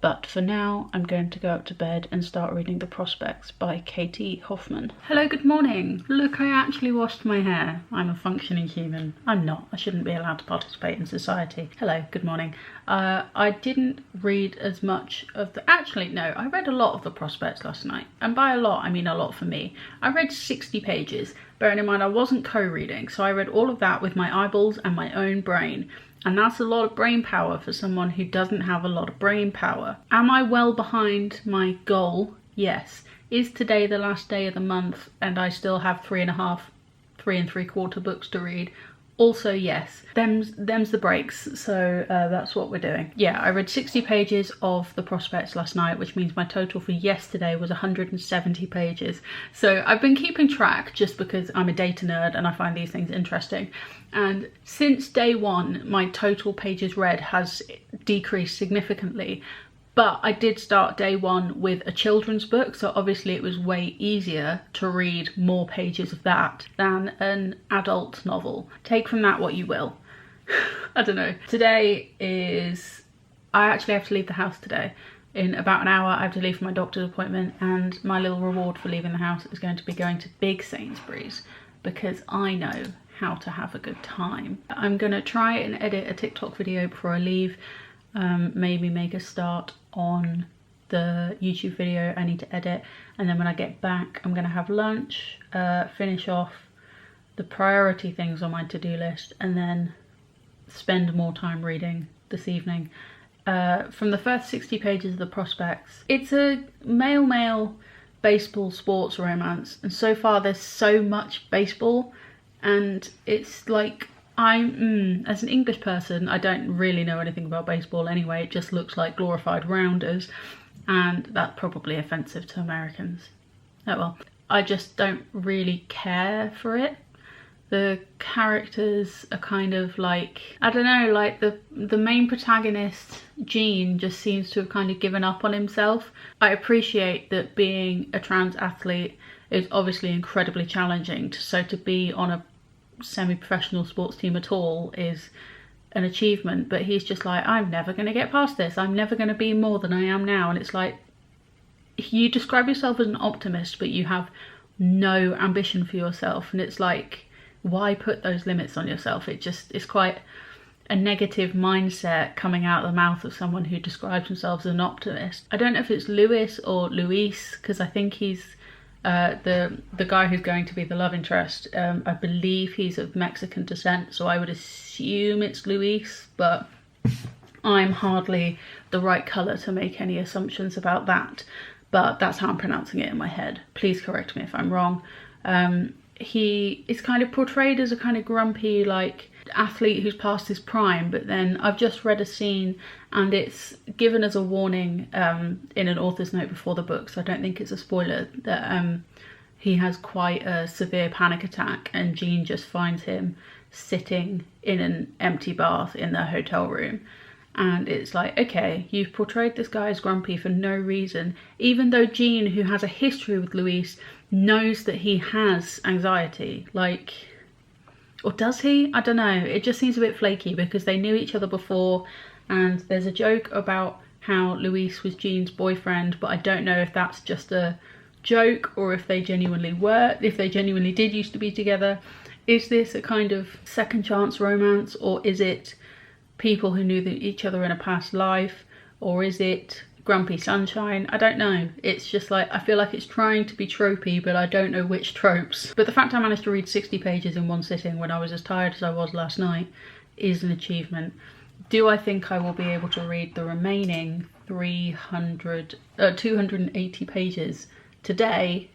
But for now, I'm going to go up to bed and start reading The Prospects by Katie Hoffman. Hello, good morning. Look, I actually washed my hair. I'm a functioning human. I'm not. I shouldn't be allowed to participate in society. Hello, good morning. I didn't read as much of the... Actually, no, I read a lot of The Prospects last night. And by a lot, I mean a lot for me. I read 60 pages. Bearing in mind, I wasn't co-reading, so I read all of that with my eyeballs and my own brain. And that's a lot of brain power for someone who doesn't have a lot of brain power. Am I well behind my goal? Yes. Is today the last day of the month and I still have 3 3/4 books to read? Also yes. Them's the breaks, so that's what we're doing. Yeah, I read 60 pages of The Prospects last night, which means my total for yesterday was 170 pages. So I've been keeping track just because I'm a data nerd and I find these things interesting. And since day one, my total pages read has decreased significantly. But I did start day one with a children's book, so obviously it was way easier to read more pages of that than an adult novel. Take from that what you will. I don't know. Today is... I actually have to leave the house today. In about an hour I have to leave for my doctor's appointment, and my little reward for leaving the house is going to be going to big Sainsbury's, because I know how to have a good time. I'm gonna try and edit a TikTok video before I leave. Maybe make a start on the YouTube video I need to edit, and then when I get back I'm gonna have lunch, finish off the priority things on my to-do list, and then spend more time reading this evening. From the first 60 pages of The Prospects, it's a male baseball sports romance, and so far there's so much baseball, and it's like, as an English person, I don't really know anything about baseball anyway. It just looks like glorified rounders, and that's probably offensive to Americans. Oh well. I just don't really care for it. The characters are kind of like, I don't know, like the main protagonist, Gene, just seems to have kind of given up on himself. I appreciate that being a trans athlete is obviously incredibly challenging, so to be on a semi-professional sports team at all is an achievement, but he's just like, I'm never going to get past this, I'm never going to be more than I am now. And it's like, you describe yourself as an optimist but you have no ambition for yourself, and it's like, why put those limits on yourself? It's quite a negative mindset coming out of the mouth of someone who describes themselves as an optimist. I don't know if it's Lewis or Luis, because I think he's the guy who's going to be the love interest. I believe he's of Mexican descent, so I would assume it's Luis, but I'm hardly the right colour to make any assumptions about that. But that's how I'm pronouncing it in my head. Please correct me if I'm wrong. He is kind of portrayed as a kind of grumpy, like, athlete who's past his prime, but then I've just read a scene and it's given as a warning in an author's note before the book, so I don't think it's a spoiler, that he has quite a severe panic attack and Jean just finds him sitting in an empty bath in their hotel room. And it's like, okay, you've portrayed this guy as grumpy for no reason, even though Jean, who has a history with Louise, knows that he has anxiety. Like, or does he? I don't know. It just seems a bit flaky because they knew each other before, and there's a joke about how Louise was Jean's boyfriend, but I don't know if that's just a joke or if they genuinely were, if they genuinely did used to be together. Is this a kind of second chance romance, or is it people who knew each other in a past life, or is it Grumpy Sunshine? I don't know. It's just like, I feel like it's trying to be tropey, but I don't know which tropes. But the fact I managed to read 60 pages in one sitting when I was as tired as I was last night is an achievement. Do I think I will be able to read the remaining 280 pages today?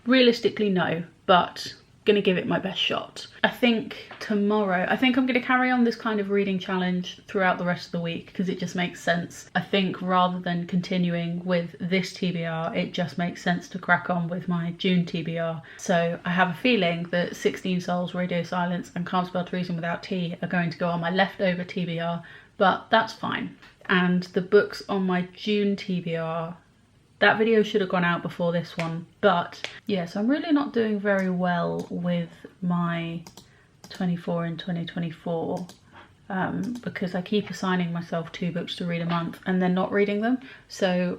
Realistically, no, but gonna give it my best shot. I think tomorrow, I think I'm gonna carry on this kind of reading challenge throughout the rest of the week because it just makes sense. I think rather than continuing with this TBR, it just makes sense to crack on with my June TBR. So I have a feeling that 16 Souls, Radio Silence and Can't Spell Treason Without Tea are going to go on my leftover TBR, but that's fine. And the books on my June TBR, that video should have gone out before this one, but yes, I'm really not doing very well with my 24 in 2024 because I keep assigning myself 2 books to read a month and then not reading them. So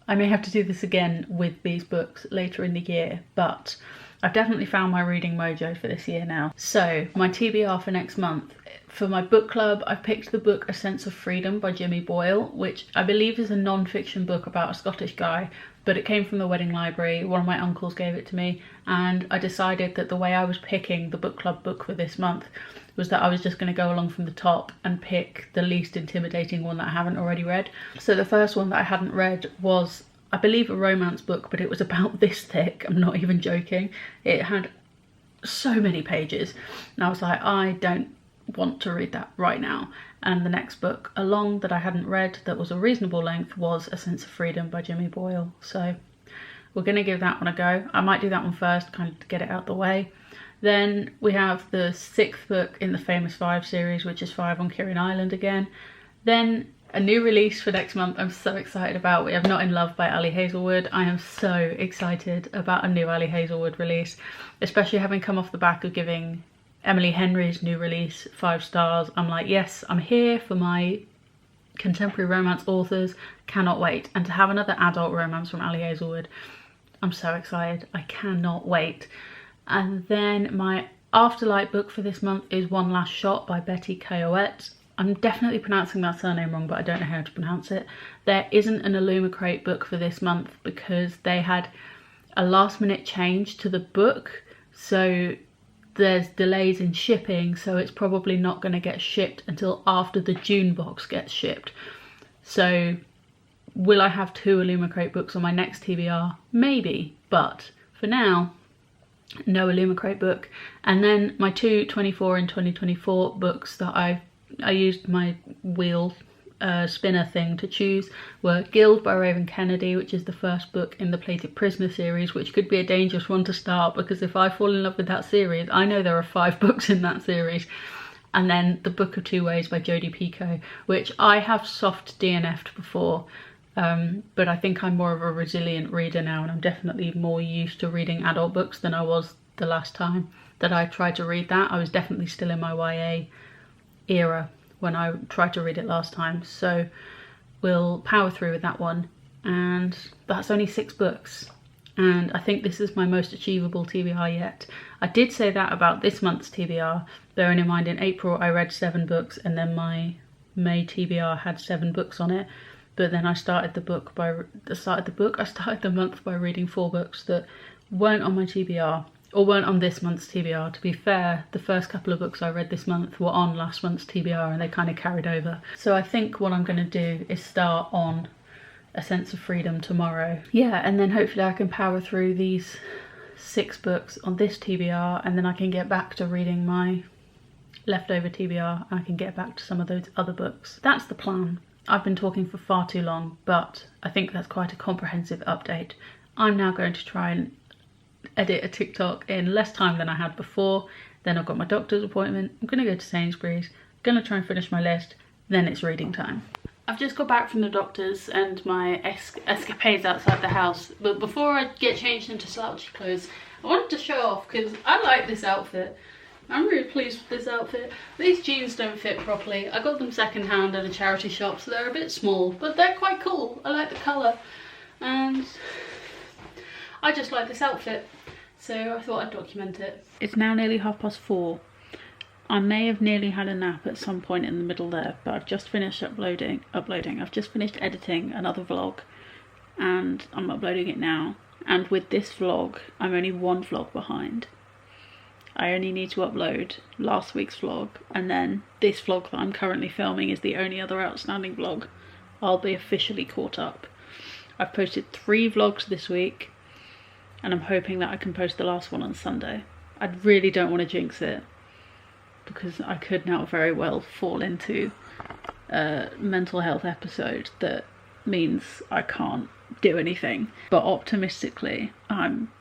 I may have to do this again with these books later in the year, but I've definitely found my reading mojo for this year now. So my TBR for next month. For my book club, I've picked the book A Sense of Freedom by Jimmy Boyle, which I believe is a non-fiction book about a Scottish guy, but it came from the wedding library. One of my uncles gave it to me, and I decided that the way I was picking the book club book for this month was that I was just going to go along from the top and pick the least intimidating one that I haven't already read. So the first one that I hadn't read was, I believe, a romance book, but it was about this thick. I'm not even joking. It had so many pages, and I was like, I don't want to read that right now. And the next book along that I hadn't read that was a reasonable length was A Sense of Freedom by Jimmy Boyle. So we're going to give that one a go. I might do that one first, kind of to get it out the way. Then we have the 6th book in the Famous 5 series, which is 5 on Kirin Island again. Then a new release for next month I'm so excited about. We have Not in Love by Ali Hazelwood. I am so excited about a new Ali Hazelwood release, especially having come off the back of giving Emily Henry's new release 5 stars. I'm like, yes, I'm here for my contemporary romance authors. Cannot wait. And to have another adult romance from Ali Hazelwood, I'm so excited. I cannot wait. And then my Afterlight book for this month is One Last Shot by Betty Coyoet. I'm definitely pronouncing that surname wrong, but I don't know how to pronounce it. There isn't an Illumicrate book for this month because they had a last minute change to the book. So there's delays in shipping, so it's probably not going to get shipped until after the June box gets shipped. So will I have 2 Illumicrate books on my next TBR? Maybe, but for now, no Illumicrate book. And then my 2 24 in 2024 books that I used my wheel spinner thing to choose were Guild by Raven Kennedy, which is the first book in the Plated Prisoner series, which could be a dangerous one to start because if I fall in love with that series, I know there are 5 books in that series. And then The Book of Two Ways by Jodi Picoult, which I have soft DNF'd before, but I think I'm more of a resilient reader now, and I'm definitely more used to reading adult books than I was the last time that I tried to read that. I was definitely still in my YA era when I tried to read it last time, so we'll power through with that one. And that's only 6 books, and I think this is my most achievable TBR yet. I did say that about this month's TBR, bearing in mind in April I read 7 books and then my May TBR had 7 books on it, but then I started the month by reading 4 books that weren't on my TBR, or weren't on this month's TBR. To be fair, the first couple of books I read this month were on last month's TBR and they kind of carried over. So I think what I'm going to do is start on A Sense of Freedom tomorrow. Yeah, and then hopefully I can power through these 6 books on this TBR, and then I can get back to reading my leftover TBR and I can get back to some of those other books. That's the plan. I've been talking for far too long, but I think that's quite a comprehensive update. I'm now going to try and edit a TikTok in less time than I had before. Then I've got my doctor's appointment. I'm going to go to Sainsbury's. I'm going to try and finish my list. Then it's reading time. I've just got back from the doctor's and my escapades outside the house. But before I get changed into slouchy clothes, I wanted to show off because I like this outfit. I'm really pleased with this outfit. These jeans don't fit properly. I got them second-hand at a charity shop, so they're a bit small, but they're quite cool. I like the colour, and I just like this outfit, so I thought I'd document it. It's now nearly 4:30. I may have nearly had a nap at some point in the middle there, but I've just finished uploading. I've just finished editing another vlog, and I'm uploading it now. And with this vlog, I'm only one vlog behind. I only need to upload last week's vlog, and then this vlog that I'm currently filming is the only other outstanding vlog. I'll be officially caught up. I've posted 3 vlogs this week, and I'm hoping that I can post the last one on Sunday. I really don't want to jinx it, because I could now very well fall into a mental health episode that means I can't do anything. But optimistically, I'm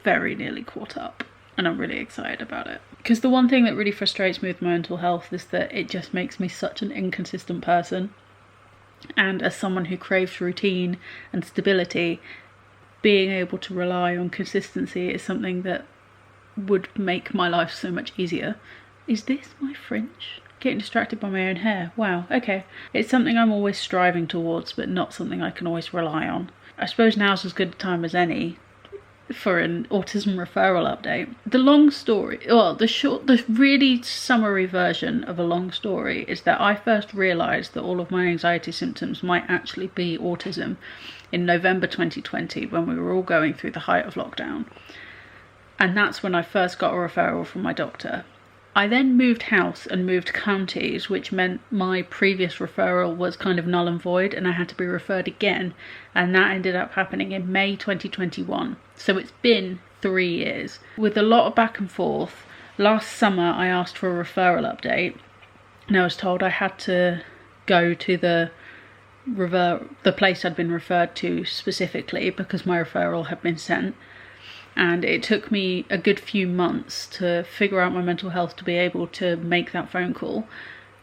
very nearly caught up. And I'm really excited about it. Because the one thing that really frustrates me with my mental health is that it just makes me such an inconsistent person. And as someone who craves routine and stability, being able to rely on consistency is something that would make my life so much easier. Is this my fringe? Getting distracted by my own hair. Wow, okay. It's something I'm always striving towards, but not something I can always rely on. I suppose now's as good a time as any for an autism referral update. The long story, well, the really summary version of a long story is that I first realised that all of my anxiety symptoms might actually be autism in November 2020 when we were all going through the height of lockdown. And that's when I first got a referral from my doctor. I then moved house and moved counties, which meant my previous referral was kind of null and void and I had to be referred again, and that ended up happening in May 2021. So it's been 3 years. With a lot of back and forth, last summer I asked for a referral update and I was told I had to go to the place I'd been referred to specifically because my referral had been sent. And it took me a good few months to figure out my mental health to be able to make that phone call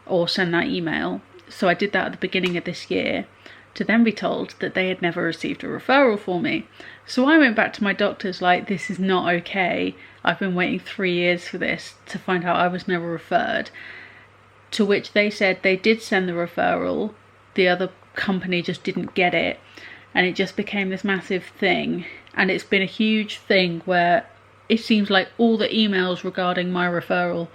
or send that email. So I did that at the beginning of this year, to then be told that they had never received a referral for me. So I went back to my doctors like, this is not okay. I've been waiting 3 years for this, to find out I was never referred. To which they said they did send the referral, the other company just didn't get it. And it just became this massive thing. And it's been a huge thing where it seems like all the emails regarding my referral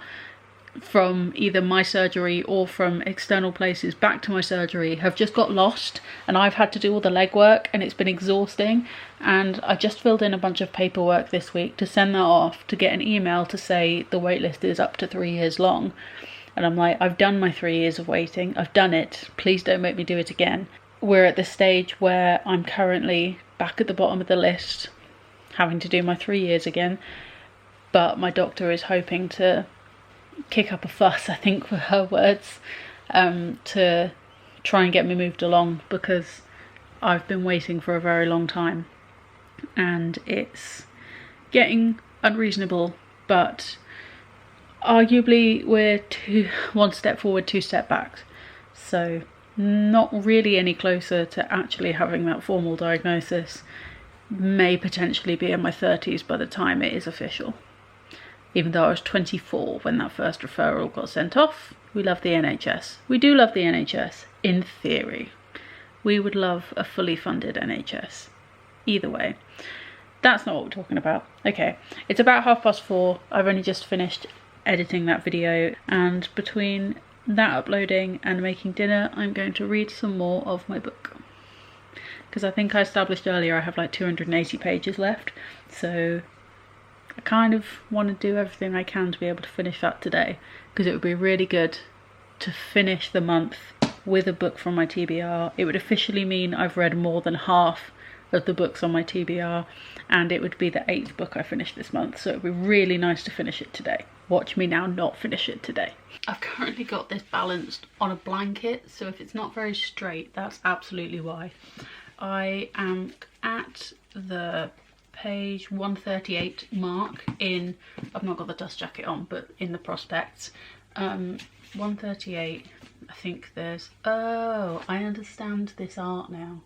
from either my surgery or from external places back to my surgery have just got lost, and I've had to do all the legwork and it's been exhausting. And I just filled in a bunch of paperwork this week to send that off to get an email to say the wait list is up to 3 years long. And I'm like, I've done my 3 years of waiting. I've done it. Please don't make me do it again. We're at the stage where I'm currently back at the bottom of the list, having to do my 3 years again. But my doctor is hoping to kick up a fuss, I think were her words, to try and get me moved along, because I've been waiting for a very long time and it's getting unreasonable. But arguably we're one step forward, 2 steps back, so not really any closer to actually having that formal diagnosis. May potentially be in my 30s by the time it is official. Even though I was 24 when that first referral got sent off. We love the NHS. We do love the NHS, in theory. We would love a fully funded NHS. Either way. That's not what we're talking about. Okay, it's about 4:30. I've only just finished editing that video, and between that uploading and making dinner, I'm going to read some more of my book. Because I think I established earlier I have like 280 pages left, so I kind of want to do everything I can to be able to finish that today, because it would be really good to finish the month with a book from my TBR. It would officially mean I've read more than half of the books on my TBR, and it would be the 8th book I finished this month, so it would be really nice to finish it today. watch me now not finish it today. I've currently got this balanced on a blanket, so if it's not very straight, that's absolutely why. I am at the page 138 mark in, I've not got the dust jacket on, but in the prospects. 138, I think there's, oh, I understand this art now.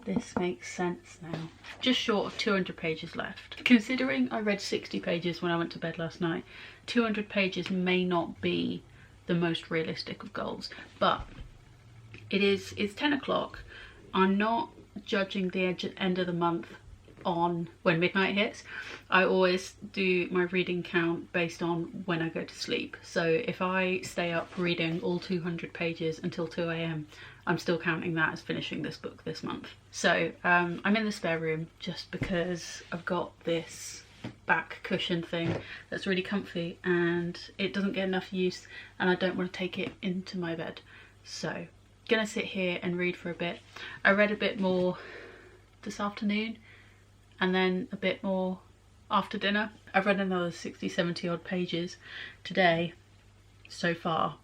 This makes sense now. Just short of 200 pages left. Considering I read 60 pages when I went to bed last night, 200 pages may not be the most realistic of goals, but it's 10 o'clock. I'm not judging the end of the month on when midnight hits. I always do my reading count based on when I go to sleep. So if I stay up reading all 200 pages until 2 AM, I'm still counting that as finishing this book this month. So I'm in the spare room just because I've got this back cushion thing that's really comfy and it doesn't get enough use, and I don't want to take it into my bed. So gonna sit here and read for a bit. I read a bit more this afternoon and then a bit more after dinner. I've read another 60-70 odd pages today so far,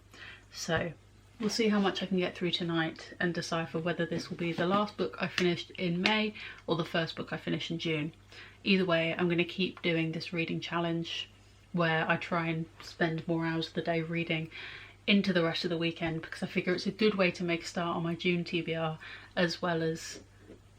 so we'll see how much I can get through tonight and decipher whether this will be the last book I finished in May or the first book I finish in June. Either way, I'm going to keep doing this reading challenge where I try and spend more hours of the day reading into the rest of the weekend, because I figure it's a good way to make a start on my June TBR as well as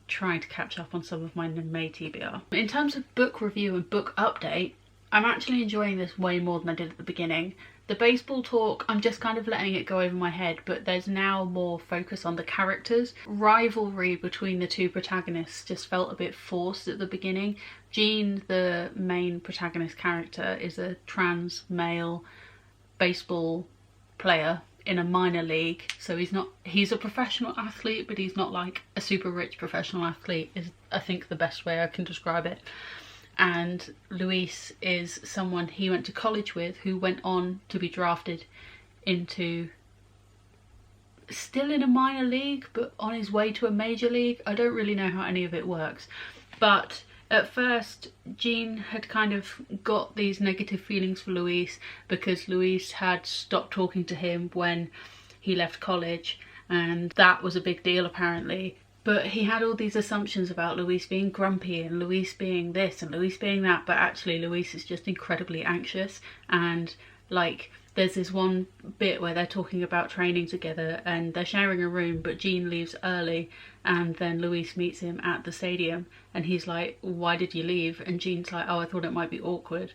trying to catch up on some of my May TBR. In terms of book review and book update, I'm actually enjoying this way more than I did at the beginning. The baseball talk, I'm just kind of letting it go over my head, but there's now more focus on the characters. Rivalry between the two protagonists just felt a bit forced at the beginning. Jean, the main protagonist character, is a trans male baseball player in a minor league, so he's a professional athlete, but he's not like a super rich professional athlete, is I think the best way I can describe it. And Luis is someone he went to college with who went on to be drafted into, still in a minor league but on his way to a major league. I don't really know how any of it works, but at first Jean had kind of got these negative feelings for Luis because Luis had stopped talking to him when he left college, and that was a big deal apparently. But he had all these assumptions about Luis being grumpy and Luis being this and Luis being that, but actually Luis is just incredibly anxious. And like there's this one bit where they're talking about training together and they're sharing a room, but Jean leaves early and then Luis meets him at the stadium and he's like, why did you leave? And Jean's like, oh, I thought it might be awkward.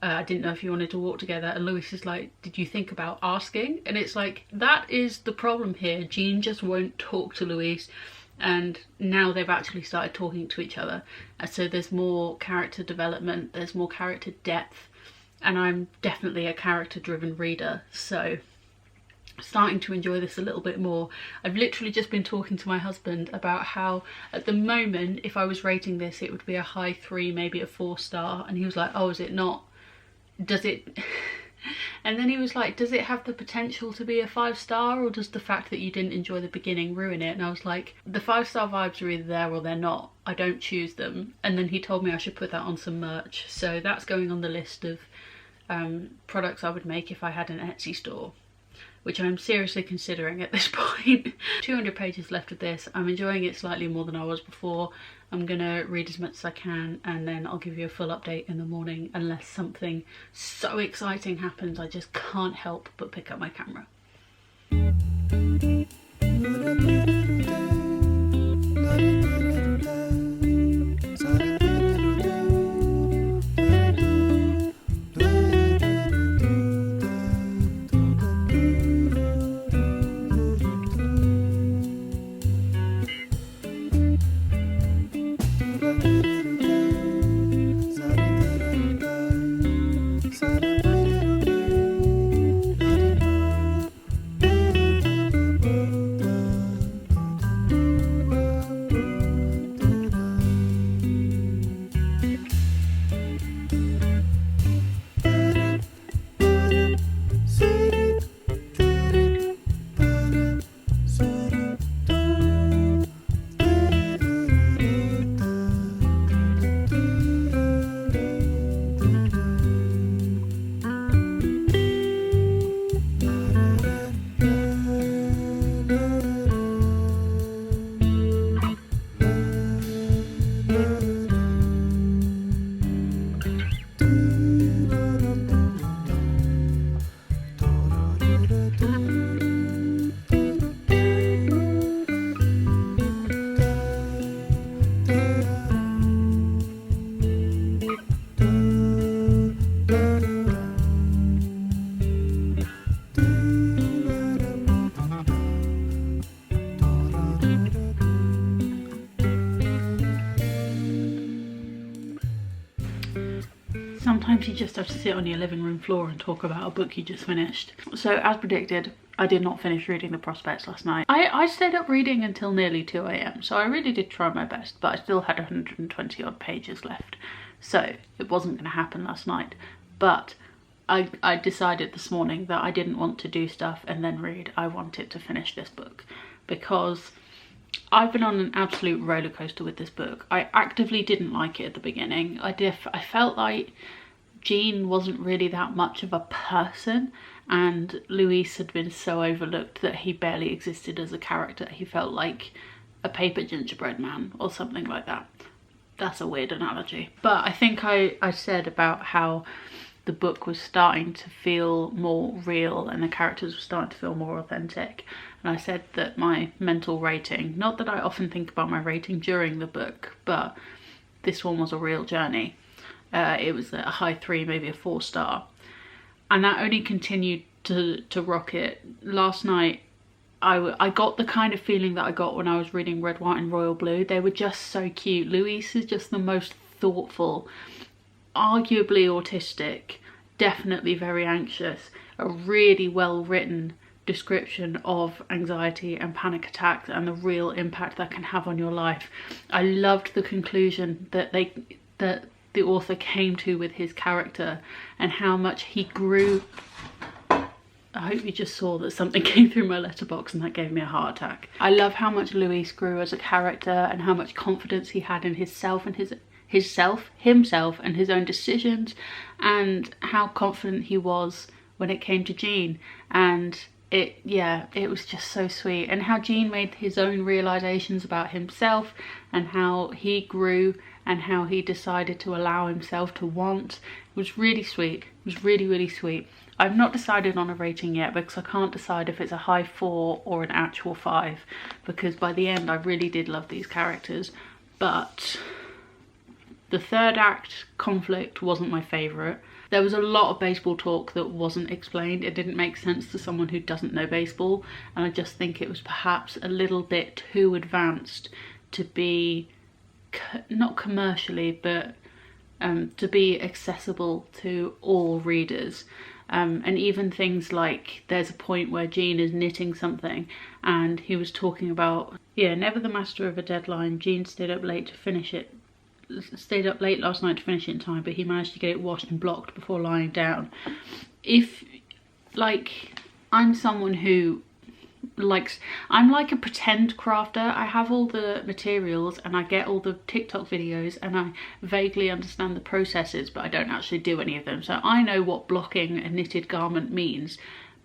I didn't know if you wanted to walk together. And Luis is like, did you think about asking? And it's like, that is the problem here. Jean just won't talk to Luis. And now they've actually started talking to each other, and so there's more character development, there's more character depth, and I'm definitely a character driven reader, so starting to enjoy this a little bit more. I've literally just been talking to my husband about how at the moment if I was rating this it would be a high 3, maybe a 4-star, and he was like, oh, is it not? Does it and then he was like, does it have the potential to be a 5-star, or does the fact that you didn't enjoy the beginning ruin it? And I was like, the 5-star vibes are either there or they're not. I don't choose them. And then he told me I should put that on some merch, so that's going on the list of products I would make if I had an Etsy store, which I'm seriously considering at this point. 200 pages left of this. I'm enjoying it slightly more than I was before. I'm gonna read as much as I can and then I'll give you a full update in the morning, unless something so exciting happens I just can't help but pick up my camera. Sometimes you just have to sit on your living room floor and talk about a book you just finished. So as predicted, I did not finish reading The Prospects last night. I stayed up reading until nearly 2 AM, so I really did try my best, but I still had 120 odd pages left. So it wasn't going to happen last night. But I decided this morning that I didn't want to do stuff and then read. I wanted to finish this book because I've been on an absolute roller coaster with this book. I actively didn't like it at the beginning. I felt like Jean wasn't really that much of a person, and Louis had been so overlooked that he barely existed as a character. He felt like a paper gingerbread man or something like that. That's a weird analogy. But I think I said about how the book was starting to feel more real and the characters were starting to feel more authentic. And I said that my mental rating, not that I often think about my rating during the book, but this one was a real journey. It was a high 3, maybe a 4 star. And that only continued to rocket. Last night, I got the kind of feeling that I got when I was reading Red, White and Royal Blue. They were just so cute. Louise is just the most thoughtful, arguably autistic, definitely very anxious, a really well written description of anxiety and panic attacks and the real impact that can have on your life. I loved the conclusion that the author came to with his character and how much he grew. I hope you just saw that something came through my letterbox and that gave me a heart attack. I love how much Louis grew as a character and how much confidence he had in himself and his own decisions, and how confident he was when it came to Jean. And it was just so sweet, and how Jean made his own realizations about himself and how he grew and how he decided to allow himself to want. It was really sweet. It was really, really sweet. I've not decided on a rating yet because I can't decide if it's a high 4 or an actual 5, because by the end I really did love these characters. But the third act conflict wasn't my favourite. There was a lot of baseball talk that wasn't explained. It didn't make sense to someone who doesn't know baseball, and I just think it was perhaps a little bit too advanced to be, not commercially, but to be accessible to all readers. And even things like, there's a point where Jean is knitting something and he was talking about, never the master of a deadline. Jean stayed up late last night to finish it in time, but he managed to get it washed and blocked before lying down. I'm someone who I'm like a pretend crafter. I have all the materials and I get all the TikTok videos and I vaguely understand the processes, but I don't actually do any of them. So I know what blocking a knitted garment means,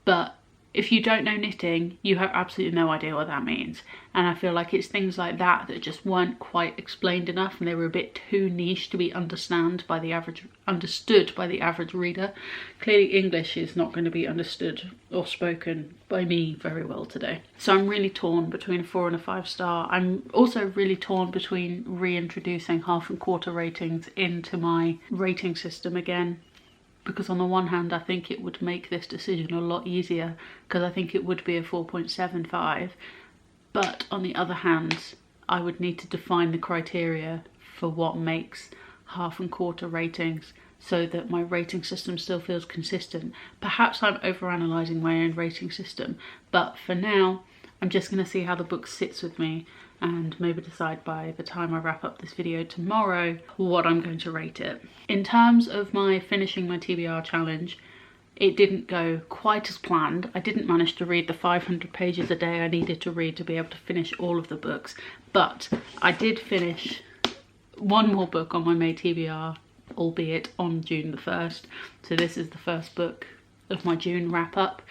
but if you don't know knitting, you have absolutely no idea what that means. And I feel like it's things like that that just weren't quite explained enough, and they were a bit too niche to be understood by the average reader. Clearly English is not going to be understood or spoken by me very well today. So I'm really torn between a 4 and a 5 star. I'm also really torn between reintroducing half and quarter ratings into my rating system again. Because on the one hand, I think it would make this decision a lot easier, because I think it would be a 4.75. But on the other hand, I would need to define the criteria for what makes half and quarter ratings so that my rating system still feels consistent. Perhaps I'm overanalyzing my own rating system, but for now, I'm just going to see how the book sits with me and maybe decide by the time I wrap up this video tomorrow what I'm going to rate it. In terms of my finishing my TBR challenge, it didn't go quite as planned. I didn't manage to read the 500 pages a day I needed to read to be able to finish all of the books, but I did finish one more book on my May TBR, albeit on June the 1st. So this is the first book of my June wrap up,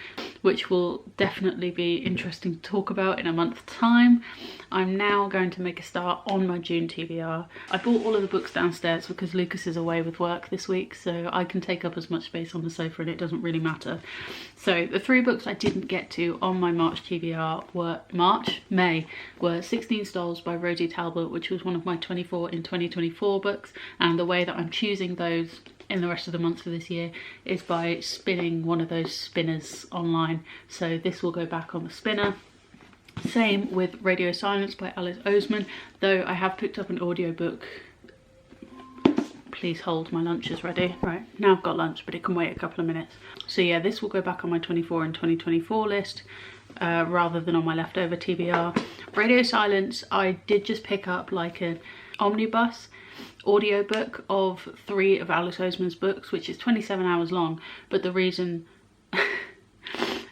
which will definitely be interesting to talk about in a month's time. I'm now going to make a start on my June TBR. I bought all of the books downstairs because Lucas is away with work this week, so I can take up as much space on the sofa and it doesn't really matter. So the 3 books I didn't get to on my March TBR were 16 Stoles by Rosie Talbot, which was one of my 24 in 2024 books, and the way that I'm choosing those in the rest of the months of this year is by spinning one of those spinners online. So this will go back on the spinner. Same with Radio Silence by Alice Oseman, though I have picked up an audiobook. please hold, my lunch is ready. Right, now I've got lunch, but it can wait a couple of minutes. So yeah, this will go back on my 24 and 2024 list rather than on my leftover TBR. Radio Silence, I did just pick up like an omnibus audiobook of 3 of Alice Oseman's books, which is 27 hours long, but the reason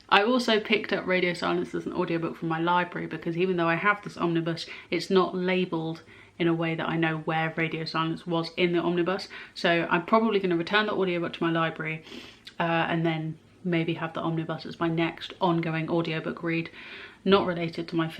I also picked up Radio Silence as an audiobook from my library, because even though I have this omnibus, it's not labelled in a way that I know where Radio Silence was in the omnibus. So I'm probably going to return the audiobook to my library and then maybe have the omnibus as my next ongoing audiobook read. Not related to my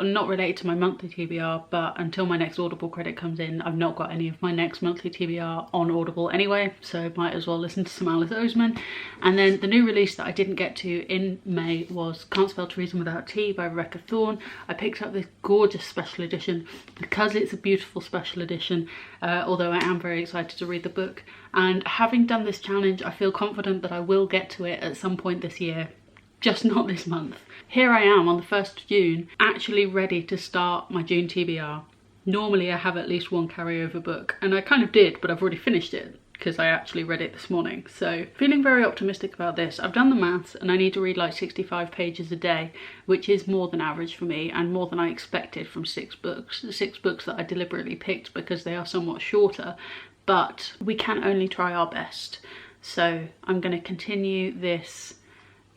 not related to my monthly TBR, but until my next Audible credit comes in, I've not got any of my next monthly TBR on Audible anyway, so might as well listen to some Alice Oseman. And then the new release that I didn't get to in May was Can't Spell to Reason Without Tea by Rebecca Thorne. I picked up this gorgeous special edition because it's a beautiful special edition, although I am very excited to read the book. And having done this challenge, I feel confident that I will get to it at some point this year, just not this month. Here I am on the 1st of June, actually ready to start my June TBR. Normally I have at least one carryover book, and I kind of did, but I've already finished it because I actually read it this morning. So feeling very optimistic about this. I've done the maths and I need to read like 65 pages a day, which is more than average for me and more than I expected from 6 books. The 6 books that I deliberately picked because they are somewhat shorter, but we can only try our best. So I'm going to continue this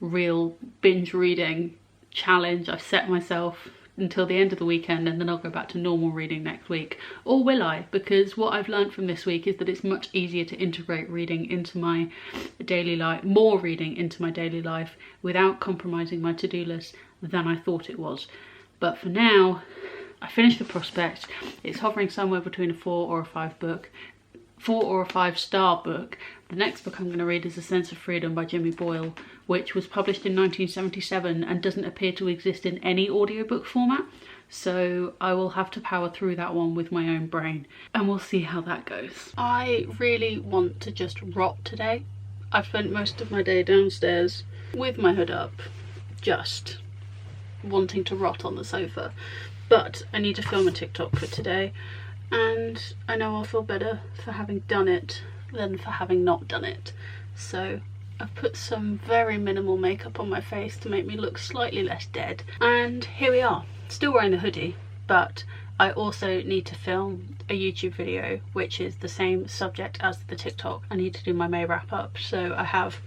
real binge reading challenge I've set myself until the end of the weekend, and then I'll go back to normal reading next week. Or will I? Because what I've learned from this week is that it's much easier to integrate reading into my daily life, more reading into my daily life without compromising my to-do list than I thought it was. But for now, I finished The Prospect. It's hovering somewhere between a 4 or a 5 book. 4 or a 5-star book. The next book I'm going to read is A Sense of Freedom by Jimmy Boyle, which was published in 1977 and doesn't appear to exist in any audiobook format. So I will have to power through that one with my own brain, and we'll see how that goes. I really want to just rot today. I've spent most of my day downstairs with my hood up, just wanting to rot on the sofa. But I need to film a TikTok for today, and I know I'll feel better for having done it than for having not done it. So I've put some very minimal makeup on my face to make me look slightly less dead. And here we are, still wearing the hoodie, but I also need to film a YouTube video which is the same subject as the TikTok. I need to do my May wrap up, so I have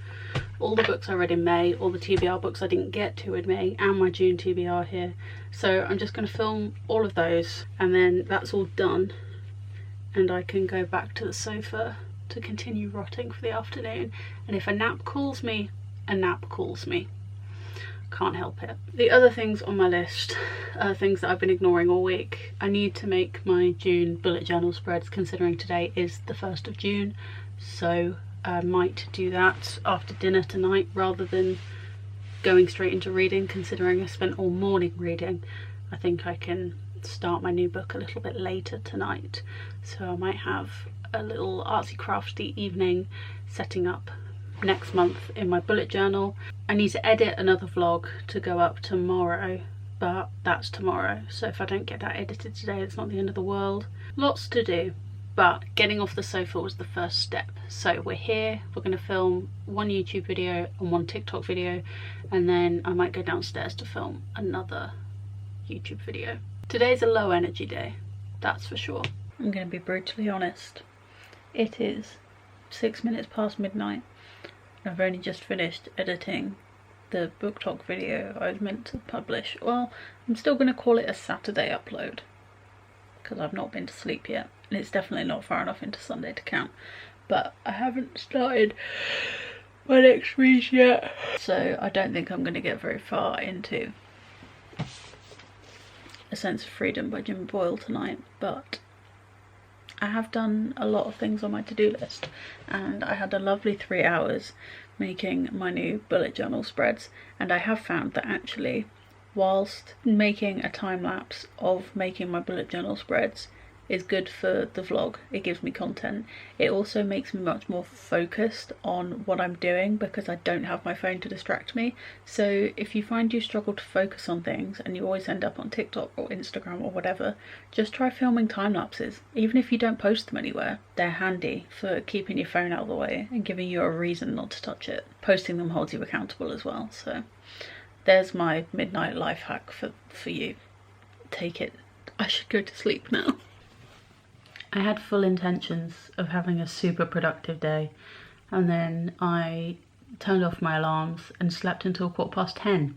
all the books I read in May, all the TBR books I didn't get to in May, and my June TBR here. So I'm just going to film all of those, and then that's all done and I can go back to the sofa to continue rotting for the afternoon. And if a nap calls me, a nap calls me. Can't help it. The other things on my list are things that I've been ignoring all week. I need to make my June bullet journal spreads, considering today is the 1st of June, so I might do that after dinner tonight rather than going straight into reading, considering I spent all morning reading. I think I can start my new book a little bit later tonight, so I might have a little artsy crafty evening setting up next month in my bullet journal. I need to edit another vlog to go up tomorrow, but that's tomorrow, so if I don't get that edited today, it's not the end of the world. Lots to do, but getting off the sofa was the first step. So we're here, we're going to film one YouTube video and one TikTok video, and then I might go downstairs to film another YouTube video. Today's a low energy day, that's for sure. I'm going to be brutally honest. It is 6 minutes past midnight. I've only just finished editing the book talk video I was meant to publish. Well, I'm still going to call it a Saturday upload because I've not been to sleep yet, and it's definitely not far enough into Sunday to count. But I haven't started my next read yet, so I don't think I'm going to get very far into A Sense of Freedom by Jimmy Boyle tonight, but I have done a lot of things on my to-do list, and I had a lovely 3 hours making my new bullet journal spreads, and I have found that actually, whilst making a time lapse of making my bullet journal spreads is good for the vlog. It gives me content. It also makes me much more focused on what I'm doing because I don't have my phone to distract me. So if you find you struggle to focus on things and you always end up on TikTok or Instagram or whatever, just try filming time lapses. Even if you don't post them anywhere, they're handy for keeping your phone out of the way and giving you a reason not to touch it. Posting them holds you accountable as well. So there's my midnight life hack for you. Take it. I should go to sleep now. I had full intentions of having a super productive day, and then I turned off my alarms and slept until 10:15,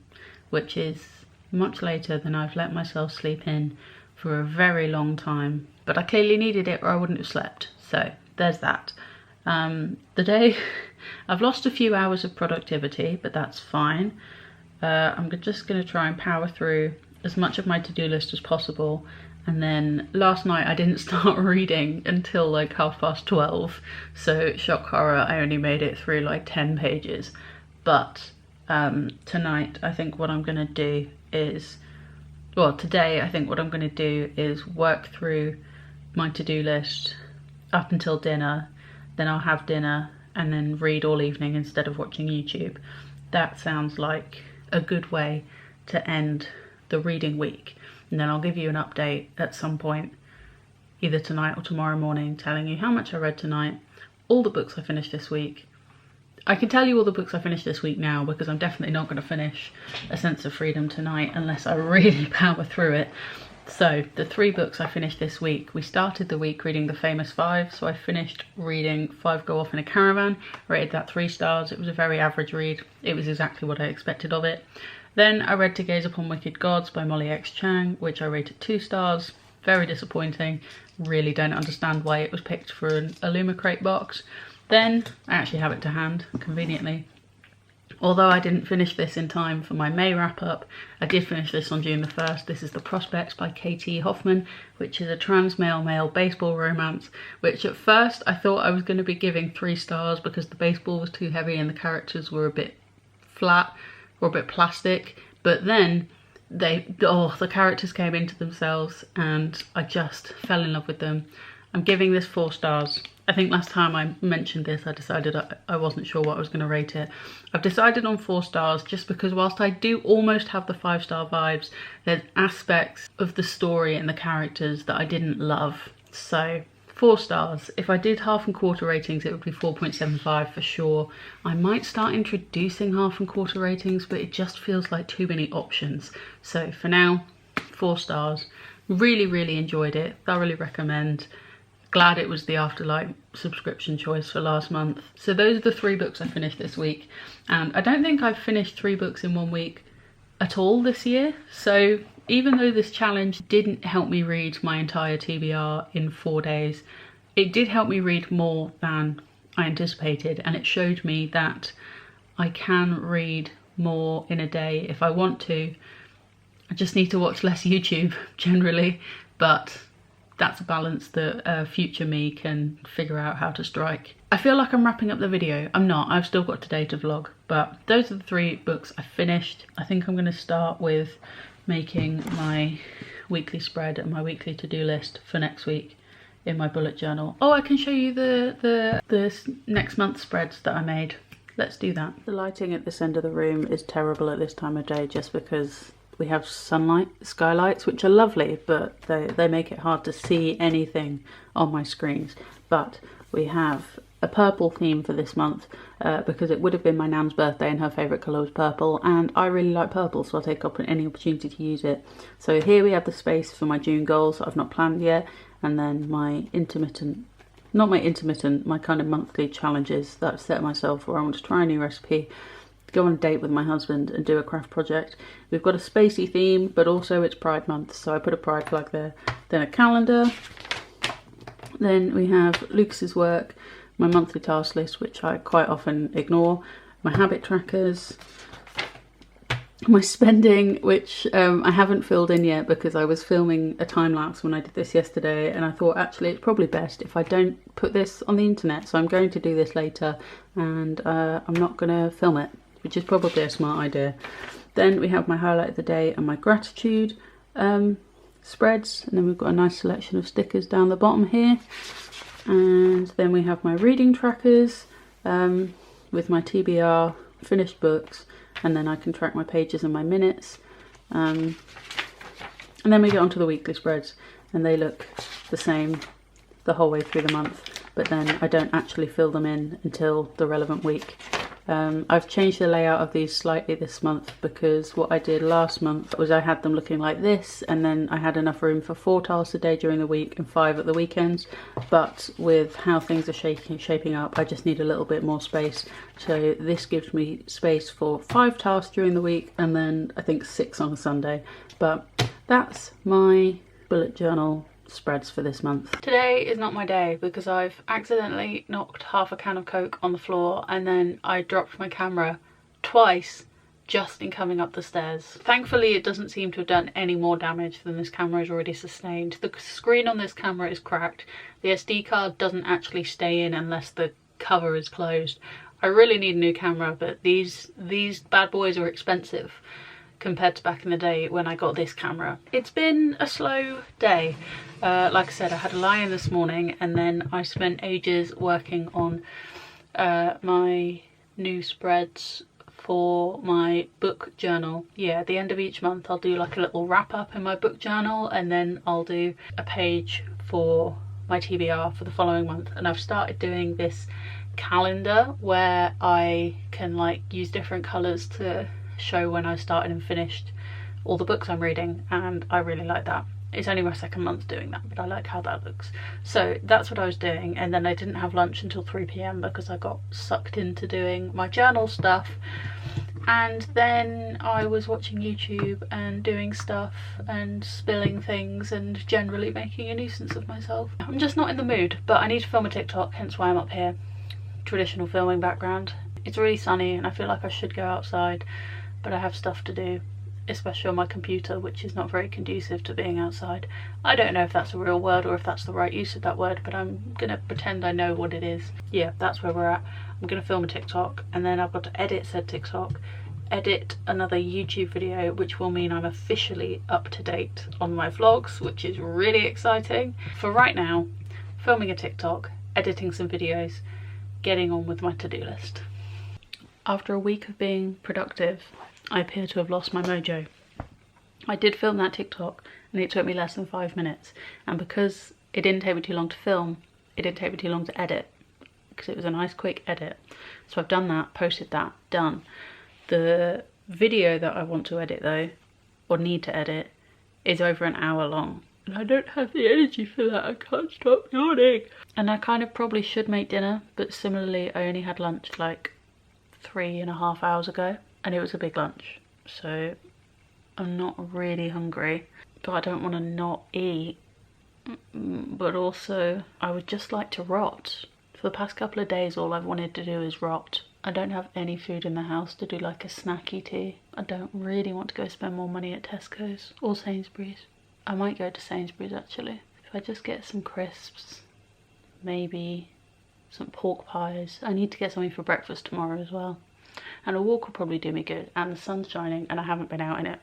which is much later than I've let myself sleep in for a very long time. But I clearly needed it or I wouldn't have slept, so there's that. The day, I've lost a few hours of productivity, but that's fine. I'm just going to try and power through as much of my to-do list as possible. And then last night I didn't start reading until like 12:30, so shock horror, I only made it through like 10 pages. But tonight I think what I'm going to do is, well, today I think what I'm going to do is work through my to-do list up until dinner, then I'll have dinner and then read all evening instead of watching YouTube. That sounds like a good way to end the reading week, and then I'll give you an update at some point, either tonight or tomorrow morning, telling you how much I read tonight, all the books I finished this week. I can tell you all the books I finished this week now because I'm definitely not going to finish A Sense of Freedom tonight unless I really power through it. So the 3 books I finished this week, we started the week reading The Famous Five, so I finished reading Five Go Off in a Caravan, rated that 3 stars. It was a very average read. It was exactly what I expected of it. Then I read To Gaze Upon Wicked Gods by Molly X. Chang, which I rated 2 stars. Very disappointing. Really don't understand why it was picked for an Illumicrate box. Then, I actually have it to hand, conveniently. Although I didn't finish this in time for my May wrap-up, I did finish this on June the 1st. This is The Prospects by Katie Hoffman, which is a trans male baseball romance, which at first I thought I was going to be giving 3 stars because the baseball was too heavy and the characters were a bit flat or a bit plastic, but then the characters came into themselves and I just fell in love with them. I'm giving this 4 stars. I think last time I mentioned this, I decided I wasn't sure what I was going to rate it. I've decided on 4 stars just because whilst I do almost have the 5-star vibes, there's aspects of the story and the characters that I didn't love. So 4 stars. If I did half and quarter ratings, it would be 4.75 for sure. I might start introducing half and quarter ratings, but it just feels like too many options. So for now, 4 stars. Really, really enjoyed it. Thoroughly recommend. Glad it was the Afterlight subscription choice for last month. So those are the 3 books I finished this week. And I don't think I've finished 3 books in 1 week at all this year. So even though this challenge didn't help me read my entire TBR in 4 days, it did help me read more than I anticipated, and it showed me that I can read more in a day if I want to. I just need to watch less YouTube generally, but that's a balance that future me can figure out how to strike. I feel like I'm wrapping up the video. I'm not. I've still got today to vlog, but those are the 3 books I finished. I think I'm going to start with making my weekly spread and my weekly to-do list for next week in my bullet journal. Oh, I can show you the next month's spreads that I made. Let's do that. The lighting at this end of the room is terrible at this time of day just because we have sunlight, skylights, which are lovely, but they make it hard to see anything on my screens. But we have a purple theme for this month because it would have been my nan's birthday and her favourite colour was purple, and I really like purple, so I'll take up any opportunity to use it. So here we have the space for my June goals that I've not planned yet, and then my my kind of monthly challenges that I've set myself where I want to try a new recipe, go on a date with my husband and do a craft project. We've got a spacey theme, but also it's Pride Month, so I put a pride flag there. Then a calendar. Then we have Lucas's work, my monthly task list, which I quite often ignore, my habit trackers, my spending, which I haven't filled in yet because I was filming a time lapse when I did this yesterday, and I thought actually it's probably best if I don't put this on the internet, so I'm going to do this later, and I'm not going to film it, which is probably a smart idea. Then we have my highlight of the day and my gratitude. spreads, and then we've got a nice selection of stickers down the bottom here. And then we have my reading trackers with my TBR, finished books, and then I can track my pages and my minutes. And then we get onto the weekly spreads, and they look the same the whole way through the month, but then I don't actually fill them in until the relevant week. I've changed the layout of these slightly this month, because what I did last month was I had them looking like this, and then I had enough room for 4 tasks a day during the week and 5 at the weekends. But with how things are shaping up, I just need a little bit more space. So this gives me space for 5 tasks during the week, and then I think 6 on a Sunday. But that's my bullet journal spreads for this month. Today is not my day because I've accidentally knocked half a can of Coke on the floor, and then I dropped my camera twice just in coming up the stairs. Thankfully it doesn't seem to have done any more damage than this camera has already sustained. The screen on this camera is cracked. The SD card doesn't actually stay in unless the cover is closed. I really need a new camera, but these bad boys are expensive compared to back in the day when I got this camera. It's been a slow day. Like I said, I had a lie-in this morning, and then I spent ages working on my new spreads for my book journal. Yeah, at the end of each month I'll do like a little wrap up in my book journal, and then I'll do a page for my TBR for the following month. And I've started doing this calendar where I can like use different colours to show when I started and finished all the books I'm reading, and I really like that. It's only my second month doing that, but I like how that looks. So that's what I was doing, and then I didn't have lunch until 3 p.m. because I got sucked into doing my journal stuff. And then I was watching YouTube and doing stuff and spilling things and generally making a nuisance of myself. I'm just not in the mood, but I need to film a TikTok, hence why I'm up here. Traditional filming background. It's really sunny and I feel like I should go outside, but I have stuff to do, especially on my computer, which is not very conducive to being outside. I don't know if that's a real word or if that's the right use of that word, but I'm gonna pretend I know what it is. Yeah, that's where we're at. I'm gonna film a TikTok, and then I've got to edit said TikTok, edit another YouTube video, which will mean I'm officially up to date on my vlogs, which is really exciting. For right now, filming a TikTok, editing some videos, getting on with my to-do list. After a week of being productive, I appear to have lost my mojo. I did film that TikTok and it took me less than 5 minutes, and because it didn't take me too long to film, it didn't take me too long to edit, because it was a nice quick edit. So I've done that, posted that, done. The video that I want to edit though, or need to edit, is over an hour long. And I don't have the energy for that, I can't stop yawning. And I kind of probably should make dinner, but similarly I only had lunch like 3.5 hours ago, and it was a big lunch, so I'm not really hungry, but I don't want to not eat. But also I would just like to rot. For the past couple of days all I've wanted to do is rot. I don't have any food in the house to do like a snacky tea. I don't really want to go spend more money at Tesco's or Sainsbury's. I might go to Sainsbury's actually. If I just get some crisps, maybe some pork pies. I need to get something for breakfast tomorrow as well. And a walk will probably do me good, and the sun's shining and I haven't been out in it.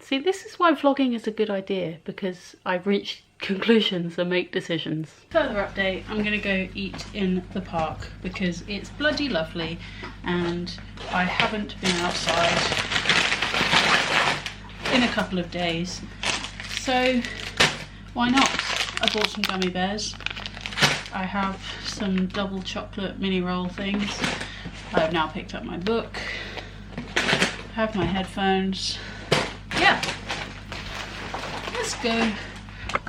See, this is why vlogging is a good idea, because I reach conclusions and make decisions. Further update, I'm gonna go eat in the park because it's bloody lovely and I haven't been outside in a couple of days. So why not? I bought some gummy bears. I have some double chocolate mini roll things. I have now picked up my book. I have my headphones. Yeah, let's go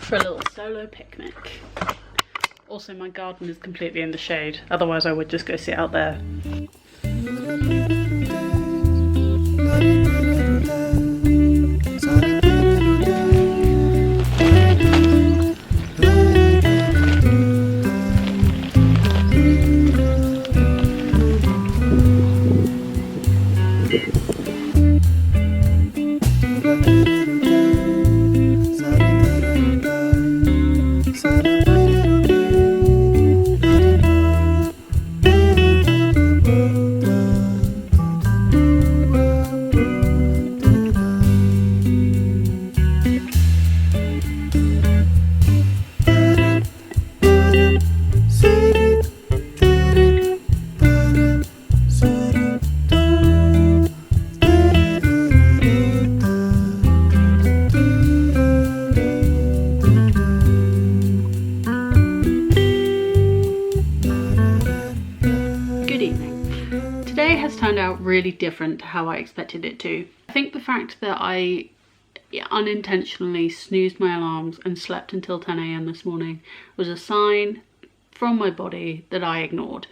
for a little solo picnic. Also, my garden is completely in the shade, otherwise I would just go sit out there. out really different to how I expected it to. I think the fact that I unintentionally snoozed my alarms and slept until 10 AM this morning was a sign from my body that I ignored.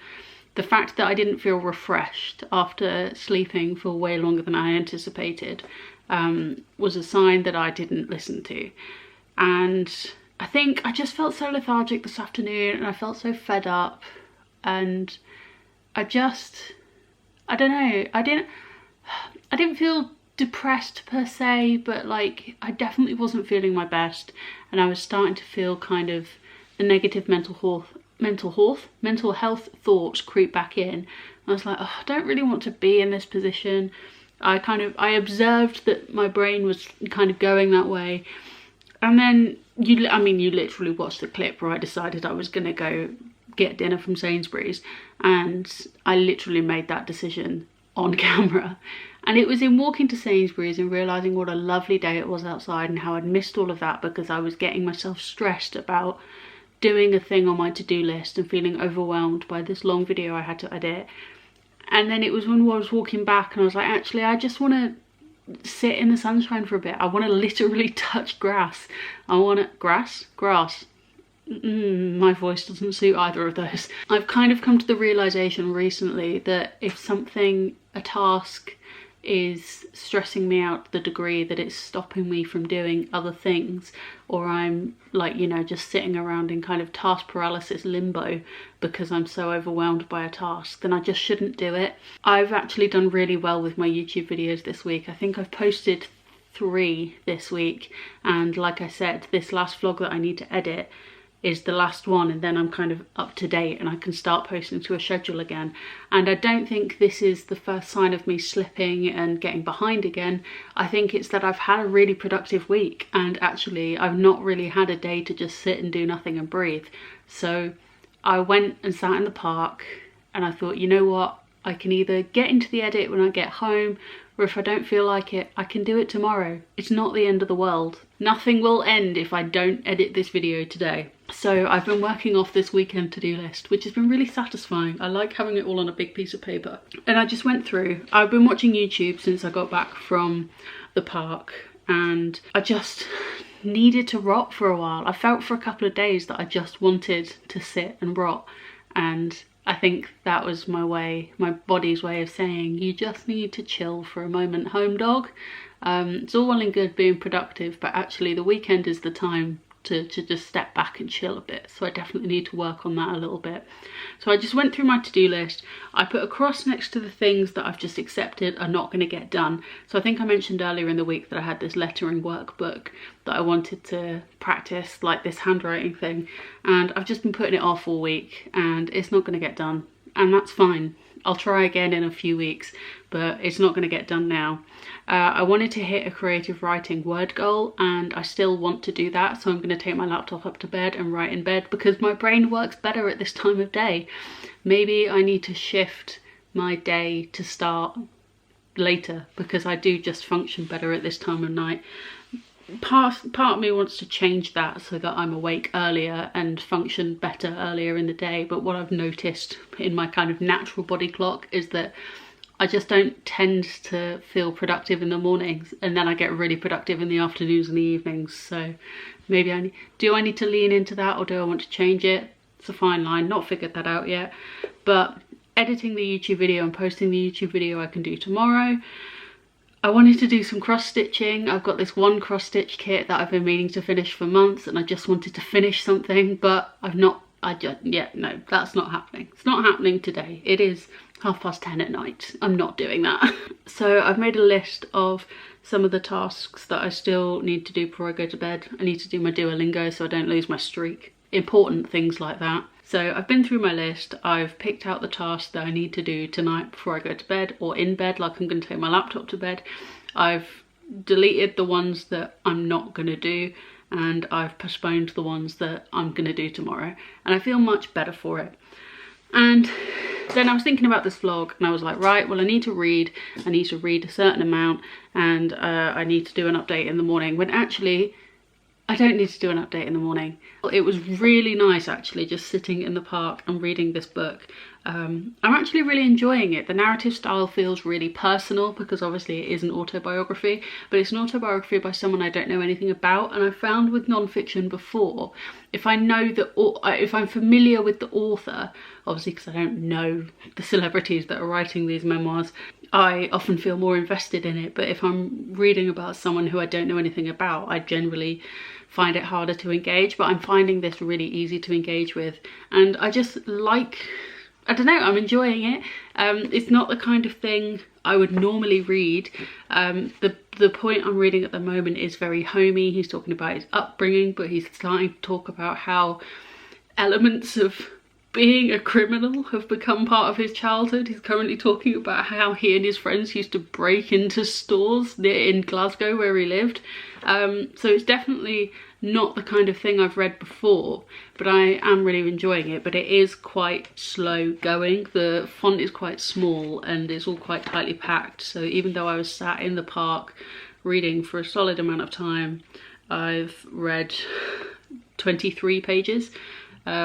The fact that I didn't feel refreshed after sleeping for way longer than I anticipated was a sign that I didn't listen to. And I think I just felt so lethargic this afternoon, and I felt so fed up, and I don't know, I didn't feel depressed per se, but like I definitely wasn't feeling my best, and I was starting to feel kind of the negative mental health thoughts creep back in. I was like, oh, I don't really want to be in this position. I observed that my brain was kind of going that way, and then you literally watched the clip where I decided I was gonna go get dinner from Sainsbury's, and I literally made that decision on camera. And it was in walking to Sainsbury's and realising what a lovely day it was outside and how I'd missed all of that because I was getting myself stressed about doing a thing on my to-do list and feeling overwhelmed by this long video I had to edit. And then it was when I was walking back and I was like, actually, I just want to sit in the sunshine for a bit. I want to literally touch grass. I want to... Grass? My voice doesn't suit either of those. I've kind of come to the realisation recently that if something, a task, is stressing me out to the degree that it's stopping me from doing other things, or I'm like, you know, just sitting around in kind of task paralysis limbo because I'm so overwhelmed by a task, then I just shouldn't do it. I've actually done really well with my YouTube videos this week. I think I've posted 3 this week, and like I said, this last vlog that I need to edit is the last one, and then I'm kind of up to date and I can start posting to a schedule again. And I don't think this is the first sign of me slipping and getting behind again. I think it's that I've had a really productive week, and actually I've not really had a day to just sit and do nothing and breathe. So I went and sat in the park and I thought, you know what, I can either get into the edit when I get home, or if I don't feel like it, I can do it tomorrow. It's not the end of the world. Nothing will end if I don't edit this video today. So I've been working off this weekend to-do list, which has been really satisfying. I like having it all on a big piece of paper. And I just went through, I've been watching YouTube since I got back from the park, and I just needed to rot for a while. I felt for a couple of days that I just wanted to sit and rot, and I think that was my way, my body's way of saying, you just need to chill for a moment, home dog. It's all well and good being productive, but actually the weekend is the time to just step back and chill a bit. So I definitely need to work on that a little bit. So I just went through my to-do list. I put a cross next to the things that I've just accepted are not going to get done. So I think I mentioned earlier in the week that I had this lettering workbook that I wanted to practice, like this handwriting thing, and I've just been putting it off all week and it's not going to get done, and that's fine. I'll try again in a few weeks, but it's not going to get done now. I wanted to hit a creative writing word goal, and I still want to do that, so I'm going to take my laptop up to bed and write in bed because my brain works better at this time of day. Maybe I need to shift my day to start later because I do just function better at this time of night. Part of me wants to change that so that I'm awake earlier and function better earlier in the day, but what I've noticed in my kind of natural body clock is that I just don't tend to feel productive in the mornings, and then I get really productive in the afternoons and the evenings. So maybe I need to lean into that, or do I want to change it? It's a fine line, not figured that out yet. But editing the YouTube video and posting the YouTube video I can do tomorrow. I wanted to do some cross stitching. I've got this one cross stitch kit that I've been meaning to finish for months, and I just wanted to finish something, but no, that's not happening. It's not happening today. It is 10:30 at night. I'm not doing that. So I've made a list of some of the tasks that I still need to do before I go to bed. I need to do my Duolingo so I don't lose my streak. Important things like that. So I've been through my list, I've picked out the tasks that I need to do tonight before I go to bed, or in bed, like I'm going to take my laptop to bed. I've deleted the ones that I'm not going to do, and I've postponed the ones that I'm going to do tomorrow. And I feel much better for it. And then I was thinking about this vlog, and I was like, right, well, I need to read a certain amount, and I need to do an update in the morning, when actually I don't need to do an update in the morning. It was really nice actually just sitting in the park and reading this book. I'm actually really enjoying it. The narrative style feels really personal because obviously it is an autobiography, but it's an autobiography by someone I don't know anything about. And I've found with non-fiction before, if I'm familiar with the author, obviously because I don't know the celebrities that are writing these memoirs, I often feel more invested in it. But if I'm reading about someone who I don't know anything about, I generally find it harder to engage. But I'm finding this really easy to engage with, and I just like, I don't know, I'm enjoying it. It's not the kind of thing I would normally read. The point I'm reading at the moment is very homey. He's talking about his upbringing, but he's starting to talk about how elements of being a criminal have become part of his childhood. He's currently talking about how he and his friends used to break into stores in Glasgow where he lived. So it's definitely not the kind of thing I've read before, but I am really enjoying it. But it is quite slow going. The font is quite small and it's all quite tightly packed. So even though I was sat in the park reading for a solid amount of time, I've read 23 pages,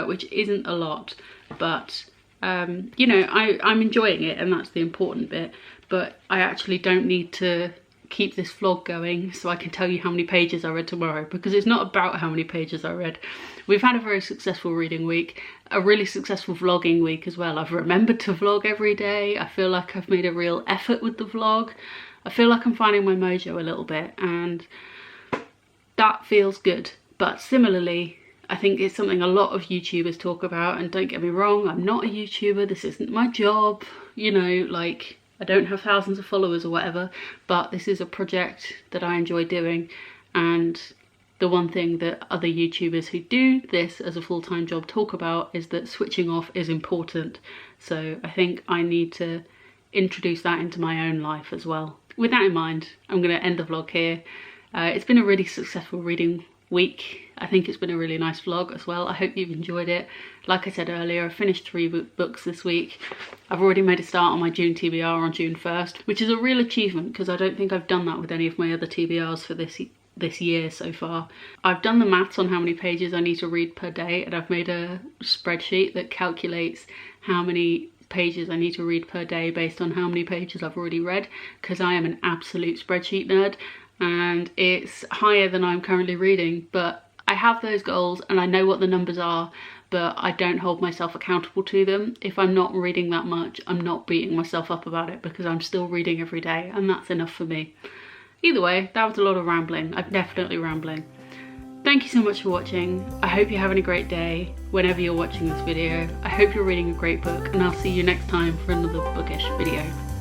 which isn't a lot, but you know, I'm enjoying it, and that's the important bit. But I actually don't need to keep this vlog going so I can tell you how many pages I read tomorrow, because it's not about how many pages I read. We've had a very successful reading week, a really successful vlogging week as well. I've remembered to vlog every day. I feel like I've made a real effort with the vlog. I feel like I'm finding my mojo a little bit, and that feels good. But similarly, I think it's something a lot of YouTubers talk about, and don't get me wrong, I'm not a YouTuber, this isn't my job, you know, like, I don't have thousands of followers or whatever, but this is a project that I enjoy doing. And the one thing that other YouTubers who do this as a full-time job talk about is that switching off is important. So I think I need to introduce that into my own life as well. With that in mind, I'm going to end the vlog here. It's been a really successful reading week. I think it's been a really nice vlog as well. I hope you've enjoyed it. Like I said earlier, I finished 3 books this week. I've already made a start on my June TBR on June 1st, which is a real achievement because I don't think I've done that with any of my other TBRs for this year so far. I've done the maths on how many pages I need to read per day, and I've made a spreadsheet that calculates how many pages I need to read per day based on how many pages I've already read, because I am an absolute spreadsheet nerd, and it's higher than I'm currently reading. But I have those goals and I know what the numbers are, but I don't hold myself accountable to them. If I'm not reading that much, I'm not beating myself up about it because I'm still reading every day, and that's enough for me. Either way, that was a lot of rambling. I'm definitely rambling. Thank you so much for watching. I hope you're having a great day whenever you're watching this video. I hope you're reading a great book, and I'll see you next time for another bookish video.